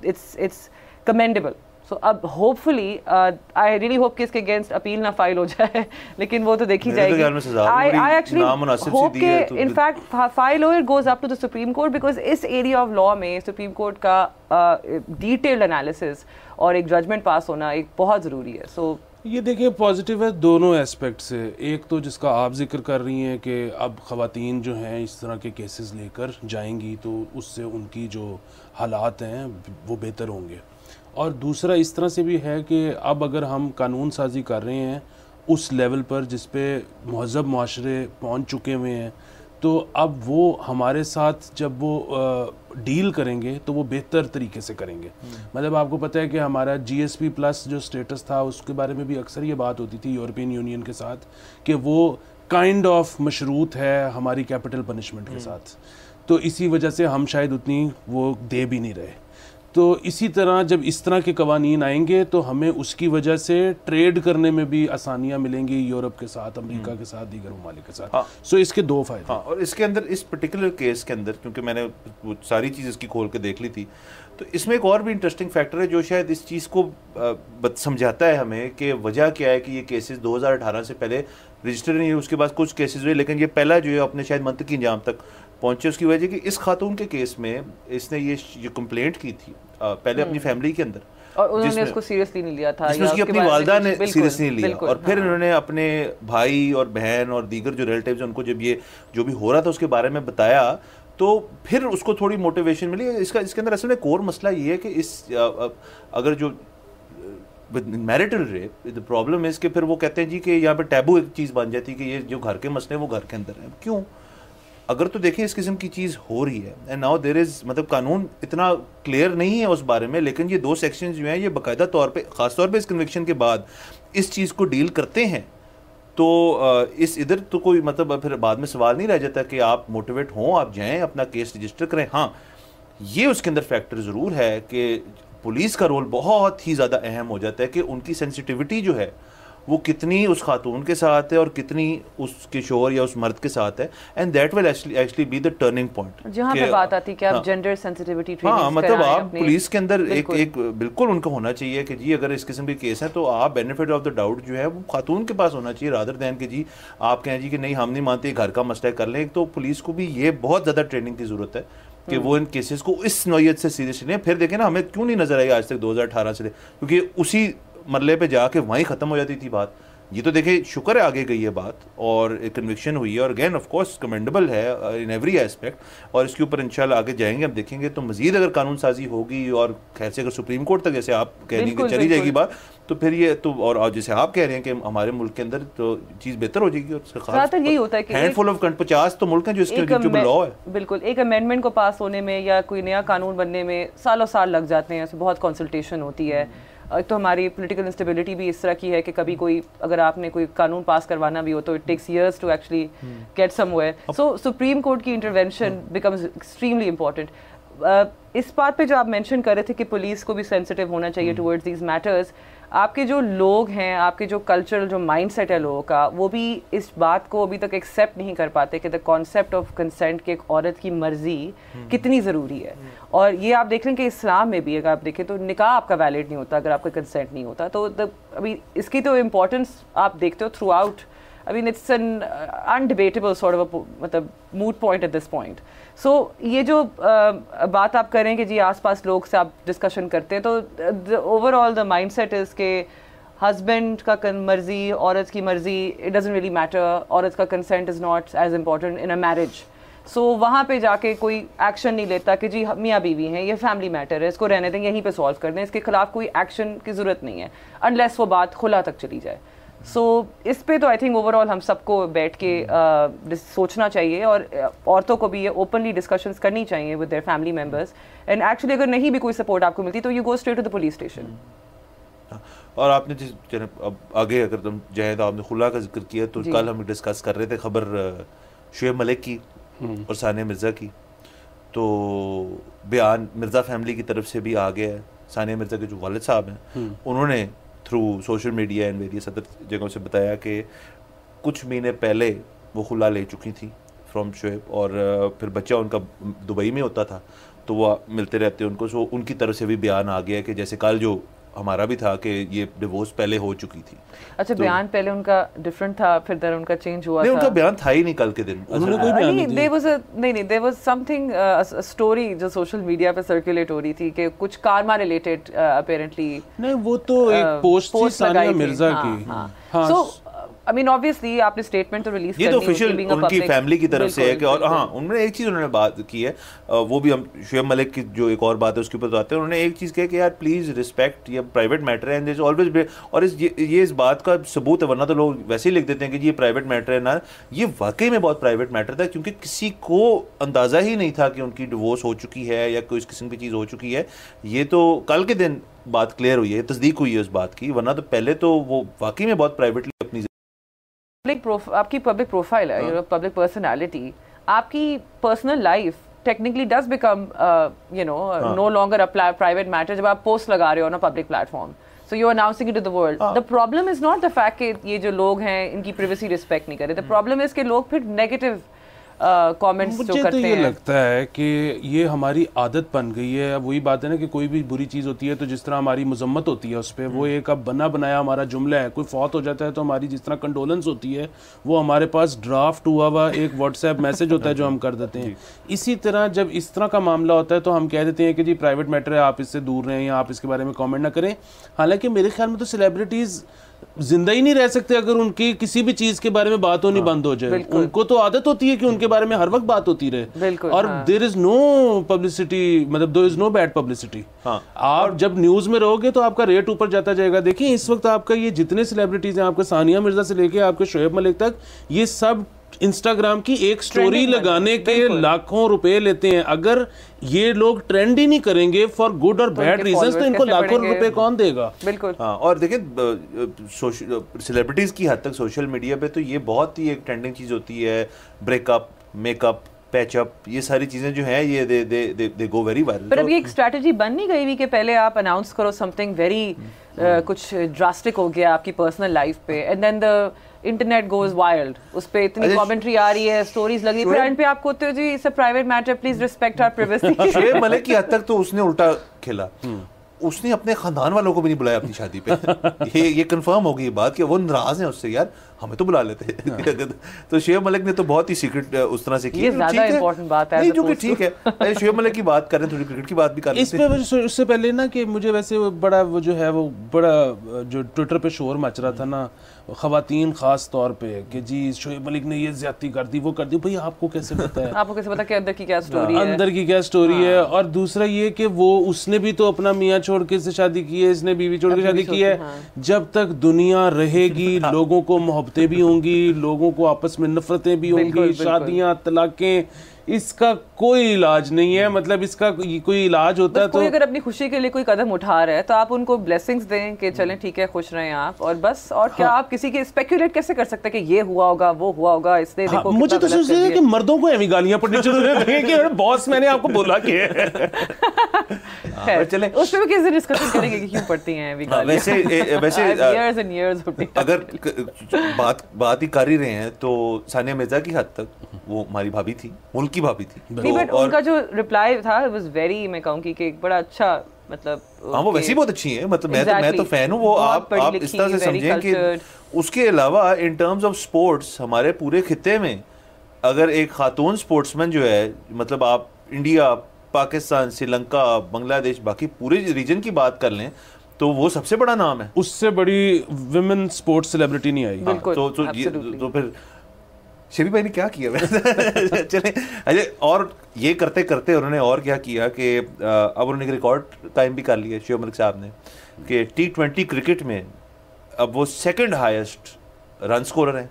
इट्स कमेंडेबल। सो अब होपफुली आई रियली होप कि इसके अगेंस्ट अपील ना फाइल हो जाए लेकिन वो तो देखी जाएगी। आई एक्चुअली होप कि इनफैक्ट फाइल हो, it goes up to the supreme court because इस एरिया ऑफ लॉ में सुप्रीम कोर्ट का डिटेल्ड एनालिसिस और एक जजमेंट पास होना एक बहुत ज़रूरी है। सो ये देखिए पॉजिटिव है दोनों एस्पेक्ट से। एक तो जिसका आप जिक्र कर रही हैं कि अब ख़वातीन जो हैं इस तरह के केसेस लेकर जाएंगी तो उससे उनकी जो हालात हैं वो बेहतर होंगे, और दूसरा इस तरह से भी है कि अब अगर हम कानून साजी कर रहे हैं उस लेवल पर जिस पे महज़ब माशरे पहुंच चुके हुए हैं तो अब वो हमारे साथ जब वो डील करेंगे तो वो बेहतर तरीके से करेंगे। मतलब आपको पता है कि हमारा GSP प्लस जो स्टेटस था उसके बारे में भी अक्सर ये बात होती थी यूरोपियन यूनियन के साथ कि वो काइंड ऑफ मशरूत है हमारी कैपिटल पनिशमेंट के साथ, तो इसी वजह से हम शायद उतनी वो दे भी नहीं रहे। तो इसी तरह जब इस तरह के कवानीन आएंगे तो हमें उसकी वजह से ट्रेड करने में भी आसानियाँ मिलेंगी यूरोप के साथ, अमेरिका के साथ, दीगर ममालिक के साथ। सो इसके दो फायदे। हाँ, और इसके अंदर इस पर्टिकुलर केस के अंदर क्योंकि मैंने वो सारी चीज़ इसकी खोल के देख ली थी तो इसमें एक और भी इंटरेस्टिंग फैक्टर है जो शायद इस चीज़ को समझाता है हमें कि वजह क्या है कि ये केसेस 2018 से पहले रजिस्टर नहीं हुए, उसके बाद कुछ केसेस हुए, लेकिन ये पहला जो है अपने शायद मंतकी इंजाम तक पहुंचे। उसकी वजह कि इस खातून के केस में इसने ये कंप्लेंट की थी पहले अपनी फैमिली के अंदर, और उन्होंने उसको सीरियसली नहीं लिया था, जिसमें उसकी अपनी वालदा ने सीरियसली नहीं लिया, और फिर हाँ। इन्होंने अपने भाई और बहन और दीगर जो रिलेटिव्स उनको जब ये जो भी हो रहा था उसके बारे में बताया, तो फिर उसको थोड़ी मोटिवेशन मिली। इसके अंदर असल में कोर मसला ये है कि अगर जो मैरिटल रेप द प्रॉब्लम है कि फिर वो कहते हैं जी कि यहाँ पे टैबू एक चीज़ बन जाती है कि ये जो घर के मसले वो घर के अंदर है। क्यों? अगर तो देखें इस किस्म की चीज़ हो रही है एंड नाउ देयर इज़ मतलब कानून इतना क्लियर नहीं है उस बारे में, लेकिन ये 2 सेक्शंस जो हैं ये बाकायदा तौर पे ख़ास तौर पे इस कन्विक्शन के बाद इस चीज़ को डील करते हैं। तो इस इधर तो कोई मतलब फिर बाद में सवाल नहीं रह जाता कि आप मोटिवेट हों, आप जाएं अपना केस रजिस्टर करें। हाँ, ये उसके अंदर फैक्टर ज़रूर है कि पुलिस का रोल बहुत ही ज़्यादा अहम हो जाता है कि उनकी सेंसिटिविटी जो है वो कितनी उस खातून के साथ है और कितनी उसके शोहर या उस मर्द के साथ है, and that will actually be the turning point. जहाँ पे बात आती है कि आप जेंडर सेंसिटिविटी ट्रेनिंग, हाँ मतलब आप पुलिस के अंदर एक बिल्कुल उनको होना चाहिए कि जी अगर इस किस्म के केस हैं तो आप बेनिफिट ऑफ द डाउट जो है वो खातून के पास होना चाहिए, रादर दैन कि जी आप कहें जी कि नहीं हम नहीं मानते घर का मसला कर लें। तो पुलिस को भी ये बहुत ज़्यादा ट्रेनिंग की ज़रूरत है कि वो इन केसेस को इस नौयत से सीरियसली लें। फिर देखें ना हमें क्यों नहीं नजर आई आज तक 2018 से, क्योंकि उसी मरले पे जाके वहीं ख़त्म हो जाती थी बात। ये तो देखिए शुक्र है आगे गई है बात और एक कन्विक्शन हुई है, और अगेन ऑफ कोर्स कमेंडेबल है इन एवरी एस्पेक्ट, और इसके ऊपर इंशाल्लाह आगे जाएंगे, हम देखेंगे तो मजीद अगर कानून साजी होगी और खैर से अगर सुप्रीम कोर्ट तक जैसे आप कह रही हैं कि चली जाएगी बात, तो फिर ये तो और जैसे आप कह रहे हैं कि हमारे मुल्क के अंदर तो चीज़ बेहतर हो जाएगी। और खास यही होता है कि हैंडफुल ऑफ 50 तो मुल्क हैं जो इसके जो लॉ है, बिल्कुल एक अमेंडमेंट को पास होने में या कोई नया कानून बनने में सालों साल लग जाते हैं, बहुत कंसल्टेशन होती है। एक तो हमारी पॉलिटिकल इंस्टेबिलिटी भी इस तरह की है कि कभी कोई अगर आपने कोई कानून पास करवाना भी हो तो it takes years to actually get somewhere. So supreme court की इंटरवेंशन बिकम्स एक्सट्रीमली इंपॉर्टेंट। इस बात पे जो आप मेंशन कर रहे थे कि पुलिस को भी सेंसिटिव होना चाहिए टुवर्ड्स दीज मैटर्स, आपके जो लोग हैं, आपके जो कल्चरल जो माइंडसेट है लोगों का, वो भी इस बात को अभी तक एक्सेप्ट नहीं कर पाते कि द कॉन्सेप्ट ऑफ कंसेंट कि एक औरत की मर्जी कितनी ज़रूरी है। और ये आप देख लें कि इस्लाम में भी अगर आप देखें तो निकाह आपका वैलिड नहीं होता अगर आपका कंसेंट नहीं होता। तो अभी इसकी तो इम्पोर्टेंस आप देखते हो through out. I mean, it's an undebatable sort of a मतलब moot point at this point. So ये जो बात आप करें कि जी आसपास लोग से आप डिस्कशन करते हैं, तो ओवरऑल द माइंडसेट इज़ के हस्बैंड का मर्जी, औरत की मर्जी, इट डजंट रियली मैटर, औरत का consent is not as important in a marriage. So वहाँ पे जाके कोई एक्शन नहीं लेता कि जी मियाँ बीवी हैं, ये फैमिली मैटर है, इसको रहने दें, यहीं पे सॉल्व कर दें, इसके खिलाफ कोई एक्शन की ज़रूरत नहीं है अनलेस वो बात खुला तक चली जाए। सो इस पे तो आई थिंक ओवरऑल हम सबको बैठ के सोचना चाहिए, और औरतों को भी ये ओपनली डिस्कशंस करनी चाहिए with their family members. And actually अगर नहीं भी कोई सपोर्ट आपको मिलती तो you go straight to the police station. और आपने जिस अब आगे अगर तुम जाए तो आपने खुला का जिक्र किया, तो कल हम डिस्कस कर रहे थे खबर शुएब मलिक की और सानिया मिर्ज़ा की। तो बयान मिर्ज़ा फैमिली की तरफ से भी आ गया है। सानिया मिर्ज़ा के जो वालिद साहब हैं उन्होंने through social media and various other जगहों से बताया कि कुछ महीने पहले वो खुला ले चुकी थी फ्रॉम शुएब, और फिर बच्चा उनका दुबई में होता था तो वो मिलते रहते उनको। सो उनकी तरफ से भी बयान आ गया कि जैसे कल जो हमारा भी था कि ये डिवोर्स पहले हो चुकी थी। अच्छा, तो बयान पहले उनका डिफरेंट था, फिर दर उनका चेंज हुआ नहीं, था। उनका बयान था ही नहीं कल के दिन। उन्होंने कोई बयान नहीं दिया। देयर वाज समथिंग स्टोरी जो सोशल मीडिया पे सर्कुलेट हो रही थी कि कुछ कारमा रिलेटेड अपेरेंटली। नहीं, वो तो एक पोस्ट थी सानिया मिर्जा की। हाँ, सो आई मीन ऑब्वियसली आपने स्टेटमेंट तो रिलीज कर दी, ये तो ऑफिशियल उनकी फैमिली की तरफ से है कि, और हाँ उन्होंने एक चीज़ उन्होंने बात की है, वो भी हम शुएब मलिक की जो एक और बात है उसके ऊपर तो आते हैं। उन्होंने एक चीज़ कही कि यार प्लीज़ रिस्पेक्ट, ये प्राइवेट मैटर है एंड दिस ऑलवेज, और ये इस बात का सबूत है, वरना तो लोग वैसे ही लिख देते हैं कि ये प्राइवेट मैटर है ना। ये वाकई में बहुत प्राइवेट मैटर था, क्योंकि किसी को अंदाज़ा ही नहीं था कि उनकी डिवोर्स हो चुकी है या कोई इस किस्म की चीज़ हो चुकी है। ये तो कल के दिन बात क्लियर हुई है, तस्दीक हुई है उस बात की, वरना तो पहले तो वो वाकई में बहुत प्राइवेटली अपनी आपकी पब्लिक प्रोफाइल है, you're a public personality, आपकी personal life technically does become no longer a private matter जब आप पोस्ट लगा रहे हो ना public platform. So you announcing it to the world. The problem is not the fact कि ये जो लोग हैं इनकी प्राइवेसी रिस्पेक्ट नहीं करे, द प्रॉब्लम इज कि लोग फिर नेगेटिव कमेंट्स जो मुझे करते तो ये हैं। लगता है कि ये हमारी आदत बन गई है। अब वही बात है ना कि कोई भी बुरी चीज़ होती है तो जिस तरह हमारी मजम्मत होती है उस पर, वो एक अब बना बनाया हमारा जुमला है। कोई फौत हो जाता है तो हमारी जिस तरह कंडोलेंस होती है वो हमारे पास ड्राफ्ट हुआ हुआ एक व्हाट्सएप मैसेज होता है जो हम कर देते हैं। इसी तरह जब इस तरह का मामला होता है तो हम कह देते हैं कि जी प्राइवेट मैटर है, आप इससे दूर रहें या आप इसके बारे में कॉमेंट ना करें। हालांकि मेरे ख्याल में तो सेलिब्रिटीज़ जिंदा ही नहीं रह सकते अगर उनकी किसी भी चीज के बारे में बात होनी बंद हो जाए। उनको तो आदत होती है कि उनके बारे में हर वक्त बात होती रहे, और देयर इज नो पब्लिसिटी, मतलब there is no bad publicity. आप जब न्यूज में रहोगे तो आपका रेट ऊपर जाता जाएगा। देखिए इस वक्त आपका ये जितने सेलिब्रिटीज हैं, आपके सानिया मिर्जा से लेके आपके शोएब मलिक तक, ये सब इंस्टाग्राम की एक स्टोरी लगाने के लाखों रुपए लेते हैं। अगर ये लोग ट्रेंड ही नहीं करेंगे फॉर गुड और बैड रीजंस तो इनको लाखों रुपए कौन देगा? बिल्कुल। हाँ, और देखिए सेलिब्रिटीज की हद तक सोशल मीडिया पे तो ये बहुत ही एक ट्रेंडिंग चीज होती है। ब्रेकअप, मेकअप, पैचअप, ये सारी चीजें जो हैं ये दे गो वेरी वायरल। पर अब ये एक स्ट्रैटेजी बन नहीं गई हुई कि पहले आप अनाउंस करो समथिंग वेरी कुछ ड्रास्टिक हो गया आपकी पर्सनल लाइफ पे, and then the internet goes wild, उस पे इतनी कमेंट्री आ रही है, स्टोरीज लगी, फिर एंड पे आप कहते हो जी it's a private matter, please respect our privacy. Shoaib Malik की हद तक तो उसने उल्टा खेला। उसने अपने खानदान वालों को भी नहीं बुलाया अपनी शादी पे। ये कंफर्म हो गई बात कि वो नाराज हैं उससे, यार हमें तो बुला लेते। तो शोएब मलिक ने तो बहुत ही सीक्रेट उस तरह से की। ये ज्यादा इंपॉर्टेंट बात है, नहीं जो कि ठीक है। शोएब मलिक की बात करें, थोड़ी क्रिकेट की बात भी कर लेते हैं। इस पे उससे पहले ना कि मुझे वैसे बड़ा वो जो है वो बड़ा जो ट्विटर पे शोर मच रहा था ना, खवातीन खास तौर पे, कि जी शोएब मलिक ने ये ज्यादती कर दी, वो कर दी। भाई आपको कैसे पता है? आपको कैसे पता कि अंदर की क्या स्टोरी है? अंदर की क्या स्टोरी है? और दूसरा ये कि वो उसने भी तो अपना मियाँ छोड़ के से शादी की है, इसने बीवी छोड़ के शादी की है। जब तक दुनिया रहेगी लोगों को मोहब्बतें भी होंगी, लोगों को आपस में नफरतें भी होंगी, शादियां, तलाकें, इसका कोई इलाज नहीं है। मतलब इसका कोई इलाज होता है तो कोई अगर अपनी खुशी के लिए कोई कदम उठा रहा है तो आप उनको ब्लेसिंग्स दें कि चलें ठीक है, खुश रहें आप, और बस। और क्या आप किसी के स्पेक्युलेट कैसे कर सकते हैं कि ये हुआ होगा, वो हुआ होगा, इसने देखो। मुझे तो सोचते हैं कि मर्दों को एवी गालियां पड़नी चाहिए कि बॉस मैंने आपको बोला कि चले उस पे भी किसी डिस्कशन करेंगे कि क्यों पड़ती हैं एवी गालियां। वैसे years and years अगर बात ही कर ही रहे हैं तो सानिया मिर्जा की हद तक वो हमारी भाभी थी, मुल्क की भाभी थी। बट उनका जो रिप्लाई था it was very, मैं कहूँगी कि एक बड़ा अच्छा, मतलब हाँ वो वैसे बहुत अच्छी है। मतलब मैं तो फैन हूँ। वो आप इस तरह से समझें कि उसके अलावा इन टर्म्स ऑफ स्पोर्ट्स हमारे पूरे खित्ते में अगर एक खातून स्पोर्ट्समैन जो है, मतलब आप इंडिया, पाकिस्तान, श्रीलंका, बांग्लादेश, बाकी पूरे रीजन की बात कर लें तो वो सबसे बड़ा नाम है। उससे बड़ी विमेन स्पोर्ट्स सेलिब्रिटी नहीं आई। तो फिर शबी भाई ने क्या किया? चले अजय, और ये करते करते उन्होंने और क्या किया कि अब उन्होंने एक रिकॉर्ड कायम भी कर लिया शोएब मलिक साहब ने कि T20 क्रिकेट में अब वो सेकंड हाईएस्ट रन स्कोरर हैं।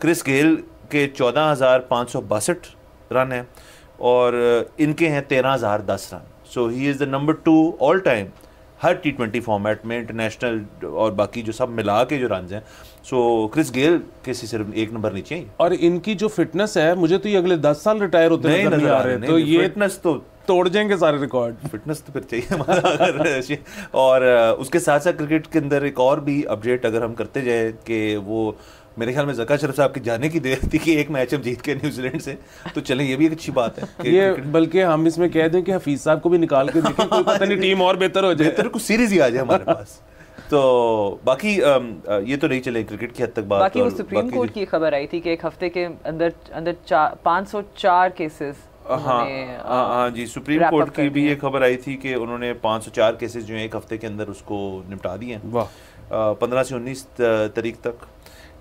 क्रिस गेल के 14,562 रन हैं और इनके हैं 13,010 run. So he is the number 2 all time her T20 format में, इंटरनेशनल और बाकी जो सब मिला के जो रन हैं। सो क्रिस गेल के सिर्फ एक नंबर नीचे हैं। और इनकी जो फिटनेस है, मुझे तो ये अगले 10 साल रिटायर होते नजर आ रहे हैं। तो ये फिटनेस तो तोड़ जाएंगे सारे रिकॉर्ड। फिटनेस तो फिर चाहिए हमारा। और उसके साथ साथ क्रिकेट के अंदर एक और भी अपडेट अगर हम करते जाए कि वो मेरे ख्याल में ज़का शरफ साहब की जाने की देर थी कि एक मैच हम जीत के न्यूजीलैंड से, तो चलें ये भी एक अच्छी बात है। ये बल्कि हम इसमें कह दें कि हफीज साहब को भी निकाल के देखें, कोई पता नहीं टीम और बेहतर हो जाए, बेहतर कुछ सीरीज ही आ जाए हमारे पास। तो बाकी ये तो नहीं चले क्रिकेट की हद तक बात। बाकी वो सुप्रीम कोर्ट की खबर आई थी कि एक हफ्ते के अंदर 504 केसेस। हाँ जी, सुप्रीम कोर्ट की भी ये खबर आई थी कि उन्होंने 504 केसेस जो हैं एक हफ्ते के अंदर उसको निपटा दिए हैं, 15 से 19 तारीख तक।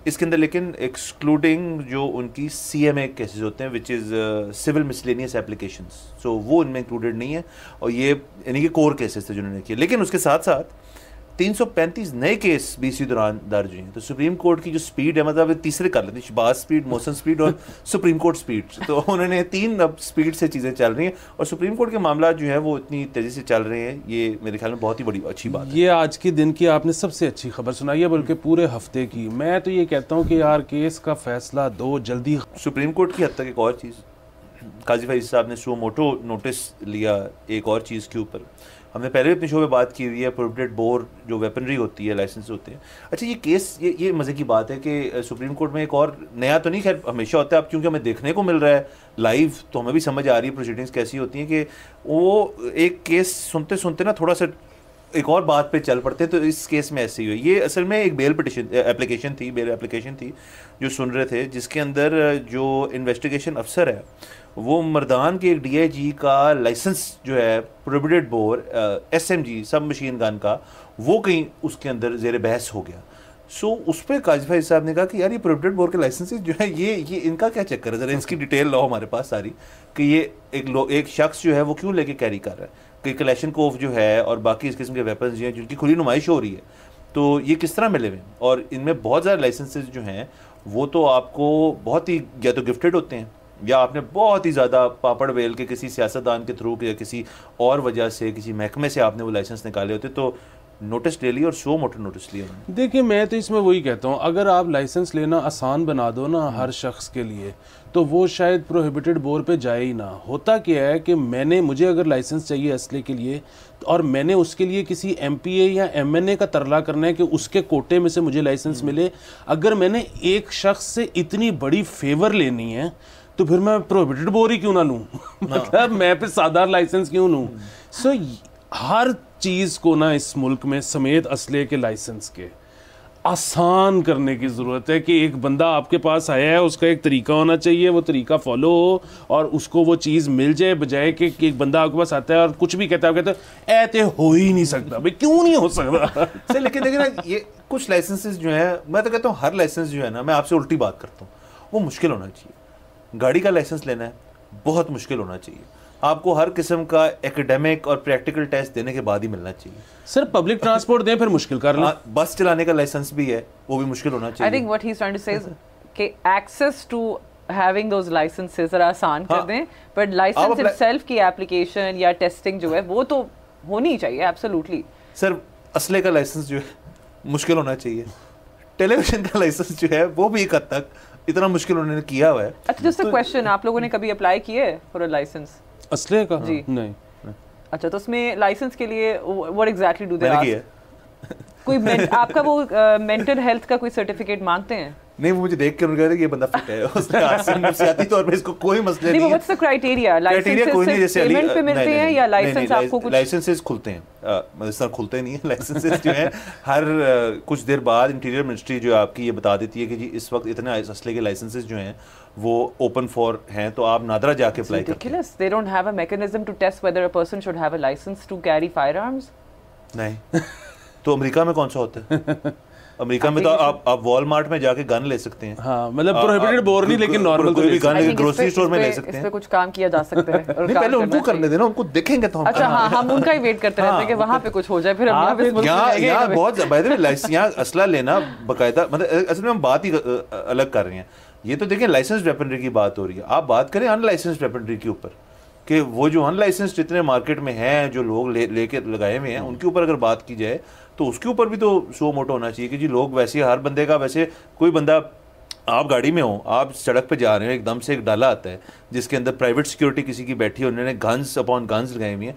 इसके अंदर लेकिन एक्सक्लूडिंग जो उनकी CMA केसेस होते हैं, which is civil miscellaneous applications, so वो इनमें इंक्लूडेड नहीं है। और ये यानी कि कोर केसेस थे जिन्होंने किए। लेकिन उसके साथ साथ 335 नए केस भी इसी दौरान दर्ज हुए हैं। तो सुप्रीम कोर्ट की जो स्पीड है, मतलब तीसरे कर लेते हैं, शहबाज स्पीड, मोहसन स्पीड और सुप्रीम कोर्ट स्पीड, तो उन्होंने 3 अब स्पीड से चीज़ें चल रही हैं। और सुप्रीम कोर्ट के मामला जो है वो इतनी तेज़ी से चल रहे हैं, ये मेरे ख्याल में बहुत ही बड़ी अच्छी बात है। ये आज के दिन की आपने सबसे अच्छी खबर सुनाई है, बल्कि पूरे हफ्ते की। मैं तो ये कहता हूँ कि यार केस का फैसला दो जल्दी। सुप्रीम कोर्ट की हद तक एक और चीज़, काजी फैज़ साहब ने सो मोटो नोटिस लिया एक और चीज़ के ऊपर। हमने पहले भी अपने शो में बात की हुई है, प्रोहिबिटेड बोर जो वेपनरी होती है, लाइसेंस होते हैं। अच्छा, ये केस ये मज़े की बात है कि सुप्रीम कोर्ट में एक और नया तो नहीं, खैर हमेशा होता है, अब क्योंकि हमें देखने को मिल रहा है लाइव तो हमें भी समझ आ रही है प्रोसीडिंग्स कैसी होती हैं, कि वो एक केस सुनते सुनते ना थोड़ा सा एक और बात पे चल पड़ते हैं। तो इस केस में ऐसे ही हुई। ये असल में एक बेल एप्लीकेशन थी जो सुन रहे थे, जिसके अंदर जो इन्वेस्टिगेशन अफसर है वो मर्दान के एक DIG का लाइसेंस जो है प्रोहिबिटेड बोर SMG सब मशीन गन का, वो कहीं उसके अंदर जेर बहस हो गया। सो उस पर काजी भाई साहब ने कहा कि यार ये प्रोहिबिटेड बोर के लाइसेंसेस जो है ये इनका क्या चक्कर है, ज़रा इसकी डिटेल लाओ हमारे पास सारी, कि ये एक शख्स जो है वो क्यों लेके कैरी कर रहा है, कि कलेशनकोव जो है और बाकी इस किस्म के वेपन्स जो हैं जिनकी खुली नुमाइश हो रही है, तो ये किस तरह मिले हुए हैं। और इनमें बहुत ज़्यादा लाइसेंसेस जो हैं वो तो आपको बहुत ही या तो गिफ्टेड होते हैं, या आपने बहुत ही ज़्यादा पापड़ बेल के किसी सियासतदान के थ्रू या किसी और वजह से किसी महकमे से आपने वो लाइसेंस निकाले होते, तो नोटिस ले लिया और सो मोटर नोटिस लिया। देखिए, मैं तो इसमें वही कहता हूँ, अगर आप लाइसेंस लेना आसान बना दो ना हर शख्स के लिए, तो वो शायद प्रोहिबिटेड बोर पे जाए ही ना। होता क्या है कि मुझे अगर लाइसेंस चाहिए असले के लिए और मैंने उसके लिए किसी MPA या MNA का तरला करना है कि उसके कोटे में से मुझे लाइसेंस मिले, अगर मैंने एक शख्स से इतनी बड़ी फेवर लेनी है तो फिर मैं प्रोहिबिटेड बोर ही क्यों ना लूँ मतलब मैं फिर साधारण लाइसेंस क्यों लूँ। सो हर चीज़ को ना इस मुल्क में समेत असले के लाइसेंस के आसान करने की ज़रूरत है, कि एक बंदा आपके पास आया है, उसका एक तरीका होना चाहिए, वो तरीका फॉलो हो और उसको वो चीज़ मिल जाए, बजाय कि एक बंदा आपके पास आता है और कुछ भी कहता है, कहते हैं ऐसे हो ही नहीं सकता। भाई क्यों नहीं हो सकता सर, लेकिन देखिए ना, ये कुछ लाइसेंसेस जो है, मैं तो कहता हूँ हर लाइसेंस जो है ना, मैं आपसे उल्टी बात करता हूँ, वो मुश्किल होना चाहिए। गाड़ी का लाइसेंस लेना है बहुत मुश्किल होना चाहिए, आपको हर किस्म का एकेडमिक और प्रैक्टिकल टेस्ट देने के बाद ही मिलना चाहिए। सर पब्लिक ट्रांसपोर्ट दें फिर मुश्किल कर लें। बस चलाने का लाइसेंस भी है, वो भी मुश्किल होना चाहिए। I think what he is trying to say is कि access to having those licenses जरा आसान कर दें, बट लाइसेंस इटसेल्फ की एप्लीकेशन या टेस्टिंग जो है वो तो होनी चाहिए एब्सोल्युटली। सर असले का लाइसेंस जो है मुश्किल होना चाहिए, टेलीविजन का लाइसेंस जो है वो भी एक हद तक इतना मुश्किल उन्होंने किया हुआ है। अच्छा, जस्ट अ क्वेश्चन, आप लोगों ने कभी अप्लाई किया है फॉर अ लाइसेंस असले का? जी नहीं। अच्छा, तो उसमें लाइसेंस के लिए what exactly do they ask? कोई आपका वो मेंटल हेल्थ का कोई सर्टिफिकेट मांगते हैं? नहीं, वो मुझे देख के उन्होंने कहा कि ये बंदा फिट है, उसने नफसियाती तौर पे इसको कोई मसला नहीं है। What's the criteria? लाइसेंस कोई नहीं, जैसे पेमेंट पे मिलते हैं या लाइसेंस आपको कुछ? लाइसेंसेस खुलते हैं, मतलब खुलते नहीं है लाइसेंसेस जो है हर कुछ देर बाद इंटीरियर मिनिस्ट्री जो आपकी ये बता देती है कि जी इस वक्त इतने असले के लाइसेंसेस जो हैं वो ओपन फॉर हैं, तो आप नादरा जाके अप्लाई करते हैं। They don't have a mechanism to test whether a person should have a license to carry firearms? नहीं तो अमेरिका में कौन सा होता है? अमेरिका में तो आप वॉलमार्ट में जाके गन ले सकते हैं। हाँ, मतलब प्रोहिबिटेड बोर नहीं, लेकिन नॉर्मल कोई भी गन ग्रोसरी स्टोर में ले सकते हैं। इस पे कुछ काम किया जा सकता है। नहीं, पहले उनको करने देना, उनको देखेंगे तो हम। अच्छा, हाँ, हम उनका ही वेट करते रहते हैं कि वहाँ पे कुछ हो जाए, फिर यहाँ बहुत यहाँ असला लेना बाकायदा, मतलब असल में हम बात ही अलग कर रहे हैं। ये तो देखिए लाइसेंस्ड वेपनरी की बात हो रही है, आप बात करें अनलाइसेंस्ड वेपनरी के ऊपर, कि वो जो अनलाइसेंस्ड जितने मार्केट में हैं जो लोग लेके लगाए हुए हैं उनके ऊपर अगर बात की जाए तो उसके ऊपर भी तो सो मोटो होना चाहिए कि जी लोग वैसे हर बंदे का, वैसे कोई बंदा, आप गाड़ी में हो, आप सड़क पे जा रहे हो, एकदम से एक डाला आता है जिसके अंदर प्राइवेट सिक्योरिटी किसी की बैठी है, उन्होंने गन्स अपॉन गन्स लगाई हुई हैं।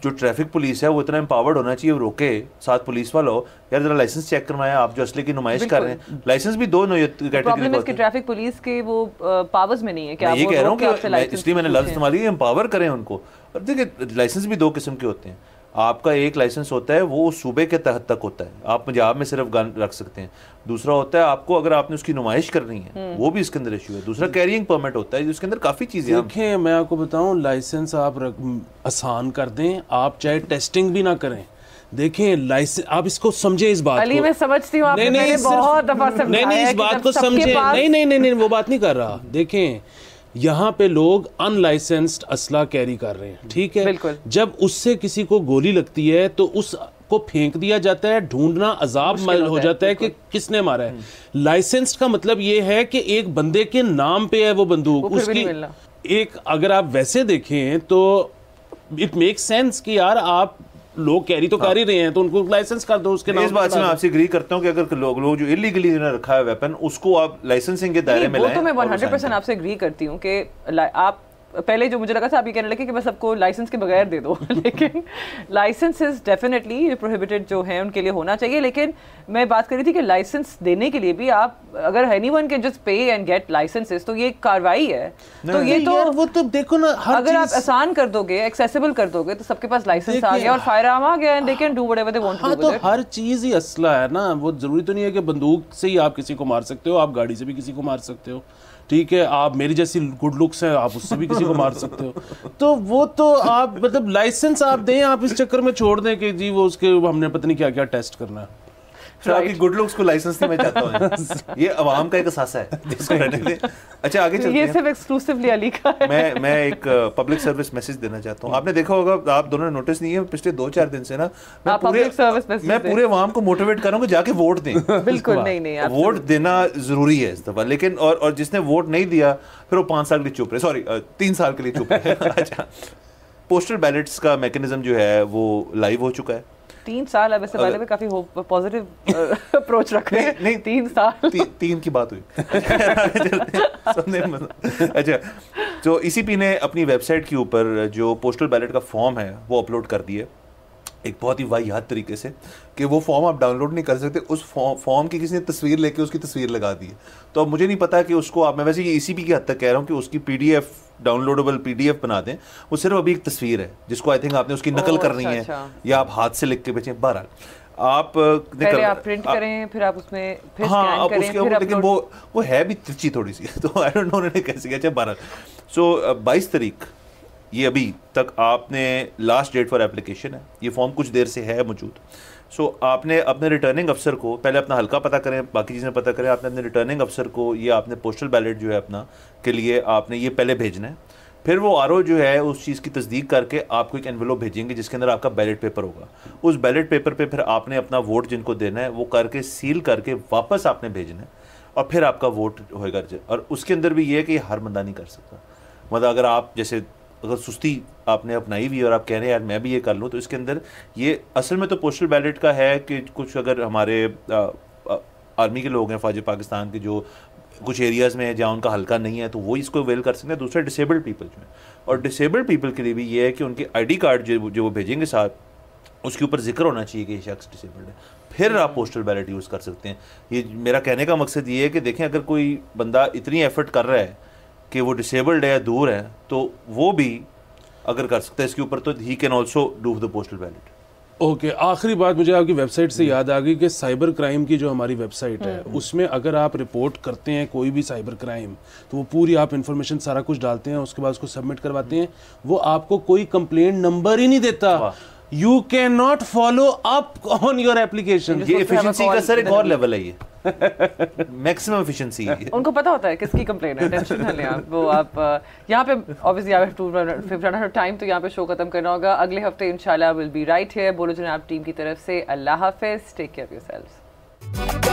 जो ट्रैफिक पुलिस है वो इतना एम्पावर्ड होना चाहिए, वो रोके, साथ पुलिस वाला हो, यार जरा लाइसेंस चेक करवाया, आप जो असले की नुमाइश कर रहे हैं। लाइसेंस भी दो कैटेगरी में, ट्रैफिक पुलिस के वो पावर्स में नहीं है कि ये कह रहा हूँ कि इसलिए मैंने लफ्ज इस्तेमाल किया, एम्पावर करें उनको। और देखिए लाइसेंस भी दो किस्म के होते हैं, आपका एक लाइसेंस होता है वो सूबे के तहत तक होता है, आप पंजाब में सिर्फ गन रख सकते हैं। दूसरा होता है आपको अगर आपने उसकी नुमाइश करनी है, वो भी इसके अंदर इशू है। दूसरा कैरिंग परमिट होता है जिसके अंदर काफ़ी चीज़ें। देखिए मैं आपको बताऊं, लाइसेंस आप आसान कर दें, आप चाहे टेस्टिंग भी ना करें। देखें लाइसेंस, आप इसको समझे इस बात को। मैं समझती हूँ, आपने मैंने बहुत दफा समझाया नहीं, इस बात को समझे। नहीं, वो बात नहीं कर रहा। देखें यहाँ पे लोग अनलाइसेंस्ड असला कैरी कर रहे हैं, ठीक है, जब उससे किसी को गोली लगती है तो उसको फेंक दिया जाता है, ढूंढना अजाब हो जाता है कि किसने मारा है। लाइसेंस्ड का मतलब ये है कि एक बंदे के नाम पे है वो बंदूक, उसकी एक, अगर आप वैसे देखें तो इट मेक सेंस कि यार आप लोग कैरी तो कर ही रहे हैं तो उनको लाइसेंस कर दो उसके नाम। इस बात से मैं आपसे एग्री करता हूं कि अगर लोग जो इलीगली रखा है वेपन, उसको आप लाइसेंसिंग के दायरे में लाएं। वो तो मैं 100% आपसे एग्री करती हूं कि आप पहले जो मुझे लगा था, आप ये कहने लगे कि बस सबको लाइसेंस के बगैर दे दो लेकिन लाइसेंस इज डेफिनेटली प्रोहिबिटेड जो है उनके लिए होना चाहिए। लेकिन मैं बात कर रही थी कि लाइसेंस देने के लिए भी आप अगर anyone can just pay and get licenses तो ये कार्रवाई है। तो ये तो वो तो देखो ना, अगर आप आसान कर दोगे, एक्सेसिबल कर दोगे, तो सबके पास लाइसेंस आ गया और फायर आर्म आ गया and they can do whatever they want to do with it. हर चीज ही असला है ना, वो जरूरी तो नहीं है कि बंदूक से ही आप किसी को मार सकते हो, आप गाड़ी से भी किसी को मार सकते हो, ठीक है, आप मेरी जैसी गुड लुक्स हैं आप उससे भी किसी को मार सकते हो। तो वो तो आप मतलब लाइसेंस आप दें, आप इस चक्कर में छोड़ दें कि जी वो उसके हमने पता नहीं क्या क्या टेस्ट करना है। फिर आपकी गुड लुक्स को लाइसेंस नहीं मैं चाहता हूँ, ये अवाम का एक असासा है जिसको रहने दें। अच्छा आगे चलते हैं। ये सिर्फ एक्सक्लूसिवली अली का है। मैं एक पब्लिक सर्विस मैसेज देना चाहता हूँ। आपने देखा होगा, आप दोनों ने नोटिस नहीं है, पिछले 2-4 दिन से ना मैं पूरे अवाम को मोटिवेट कर रहा हूँ कि जाके वोट दें। बिल्कुल नहीं वोट देना जरूरी है इस दफा। लेकिन और जिसने वोट नहीं दिया फिर वो 5 साल के लिए चुप रहे, सॉरी 3 साल के लिए चुप रहे। अच्छा, पोस्टल बैलेट्स का मैकेनिज्म जो है वो लाइव हो चुका है 3 साल। अब इससे पहले भी काफी पॉजिटिव अप्रोच रख रहे हैं। नहीं 3 साल 3 की बात हुई। अच्छा, तो ईसीपी ने अपनी वेबसाइट के ऊपर जो पोस्टल बैलेट का फॉर्म है वो अपलोड कर दिए एक बहुत ही वाहियात तरीके से कि वो फॉर्म आप डाउनलोड नहीं कर सकते। उस फॉर्म की किसी ने तस्वीर लेके उसकी तस्वीर लगा दी है। तो अब मुझे नहीं पता कि उसको आप, मैं वैसे ये ईसीपी की हद तक कह रहा हूँ कि उसकी पीडीएफ डाउनलोडेबल पीडीएफ बना दें। वो सिर्फ अभी एक तस्वीर है जिसको आई थिंक आपने उसकी नकल करनी है या आप हाथ से लिख के बेचें। बहरहाल आप प्रिंट करें फिर आप उसमें फिर स्कैन करें फिर लेकिन वो है भी तिरछी थोड़ी सी तो आई डोंट नो उन्होंने कैसे किया। अच्छा बहरहाल, सो 22 तारीख ये अभी तक आपने लास्ट डेट फॉर एप्लीकेशन है। ये फॉर्म कुछ देर से है मौजूद। सो आपने अपने रिटर्निंग अफसर को पहले अपना हल्का पता करें, बाकी चीज़ें पता करें। आपने अपने रिटर्निंग अफसर को ये आपने पोस्टल बैलेट जो है अपना के लिए आपने ये पहले भेजना है। फिर वो आरओ जो है उस चीज़ की तस्दीक करके आपको एक एनवेलोप भेजेंगे जिसके अंदर आपका बैलेट पेपर होगा। उस बैलेट पेपर पे फिर आपने अपना वोट जिनको देना है वो करके सील करके वापस आपने भेजना है और फिर आपका वोट होएगा। और उसके अंदर भी ये है कि हर बंदा नहीं कर सकता। मतलब अगर आप जैसे अगर सुस्ती आपने अपनाई हुई और आप कह रहे हैं यार मैं भी ये कर लूँ, तो इसके अंदर ये असल में तो पोस्टल बैलेट का है कि कुछ अगर हमारे आर्मी के लोग हैं फौज पाकिस्तान के जो कुछ एरियाज़ में जहाँ उनका हल्का नहीं है तो वो इसको अवेल कर सकते हैं। दूसरा डिसेबल्ड पीपल जो है, और डिसेबल्ड पीपल के लिए भी ये है कि उनके आईडी कार्ड जो वो भेजेंगे साथ उसके ऊपर जिक्र होना चाहिए कि ये शख्स डिसेबल्ड है, फिर आप पोस्टल बैलेट यूज़ कर सकते हैं। ये मेरा कहने का मकसद ये है कि देखें अगर कोई बंदा इतनी एफर्ट कर रहा है कि वो डिसेबल्ड है, दूर है, तो वो भी अगर कर सकता है इसके ऊपर तो he can also do the postal ballot. Okay, आखिरी बात मुझे आपकी वेबसाइट से याद आ गई कि साइबर क्राइम की जो हमारी वेबसाइट है उसमें अगर आप रिपोर्ट करते हैं कोई भी साइबर क्राइम तो वो पूरी आप इंफॉर्मेशन सारा कुछ डालते हैं, उसके बाद उसको सबमिट करवाते हैं, वो आपको कोई कंप्लेंट नंबर ही नहीं देता। You can not follow up on your application. ये एफिशिएंसी का सर एक और लेवल है, ये मैक्सिमम एफिशिएंसी। उनको पता होता है किसकी कंप्लेंट है, टेंशन ना लें आप। वो आप यहाँ पे ऑब्वियसली आप to run out of time, तो यहाँ पे शो खत्म करना होगा। अगले हफ्ते इंशाल्लाह विल बी राइट हियर। बोलो जनाब टीम की तरफ से अल्लाह हाफिज, टेक केयर ऑफ योरसेल्व्स।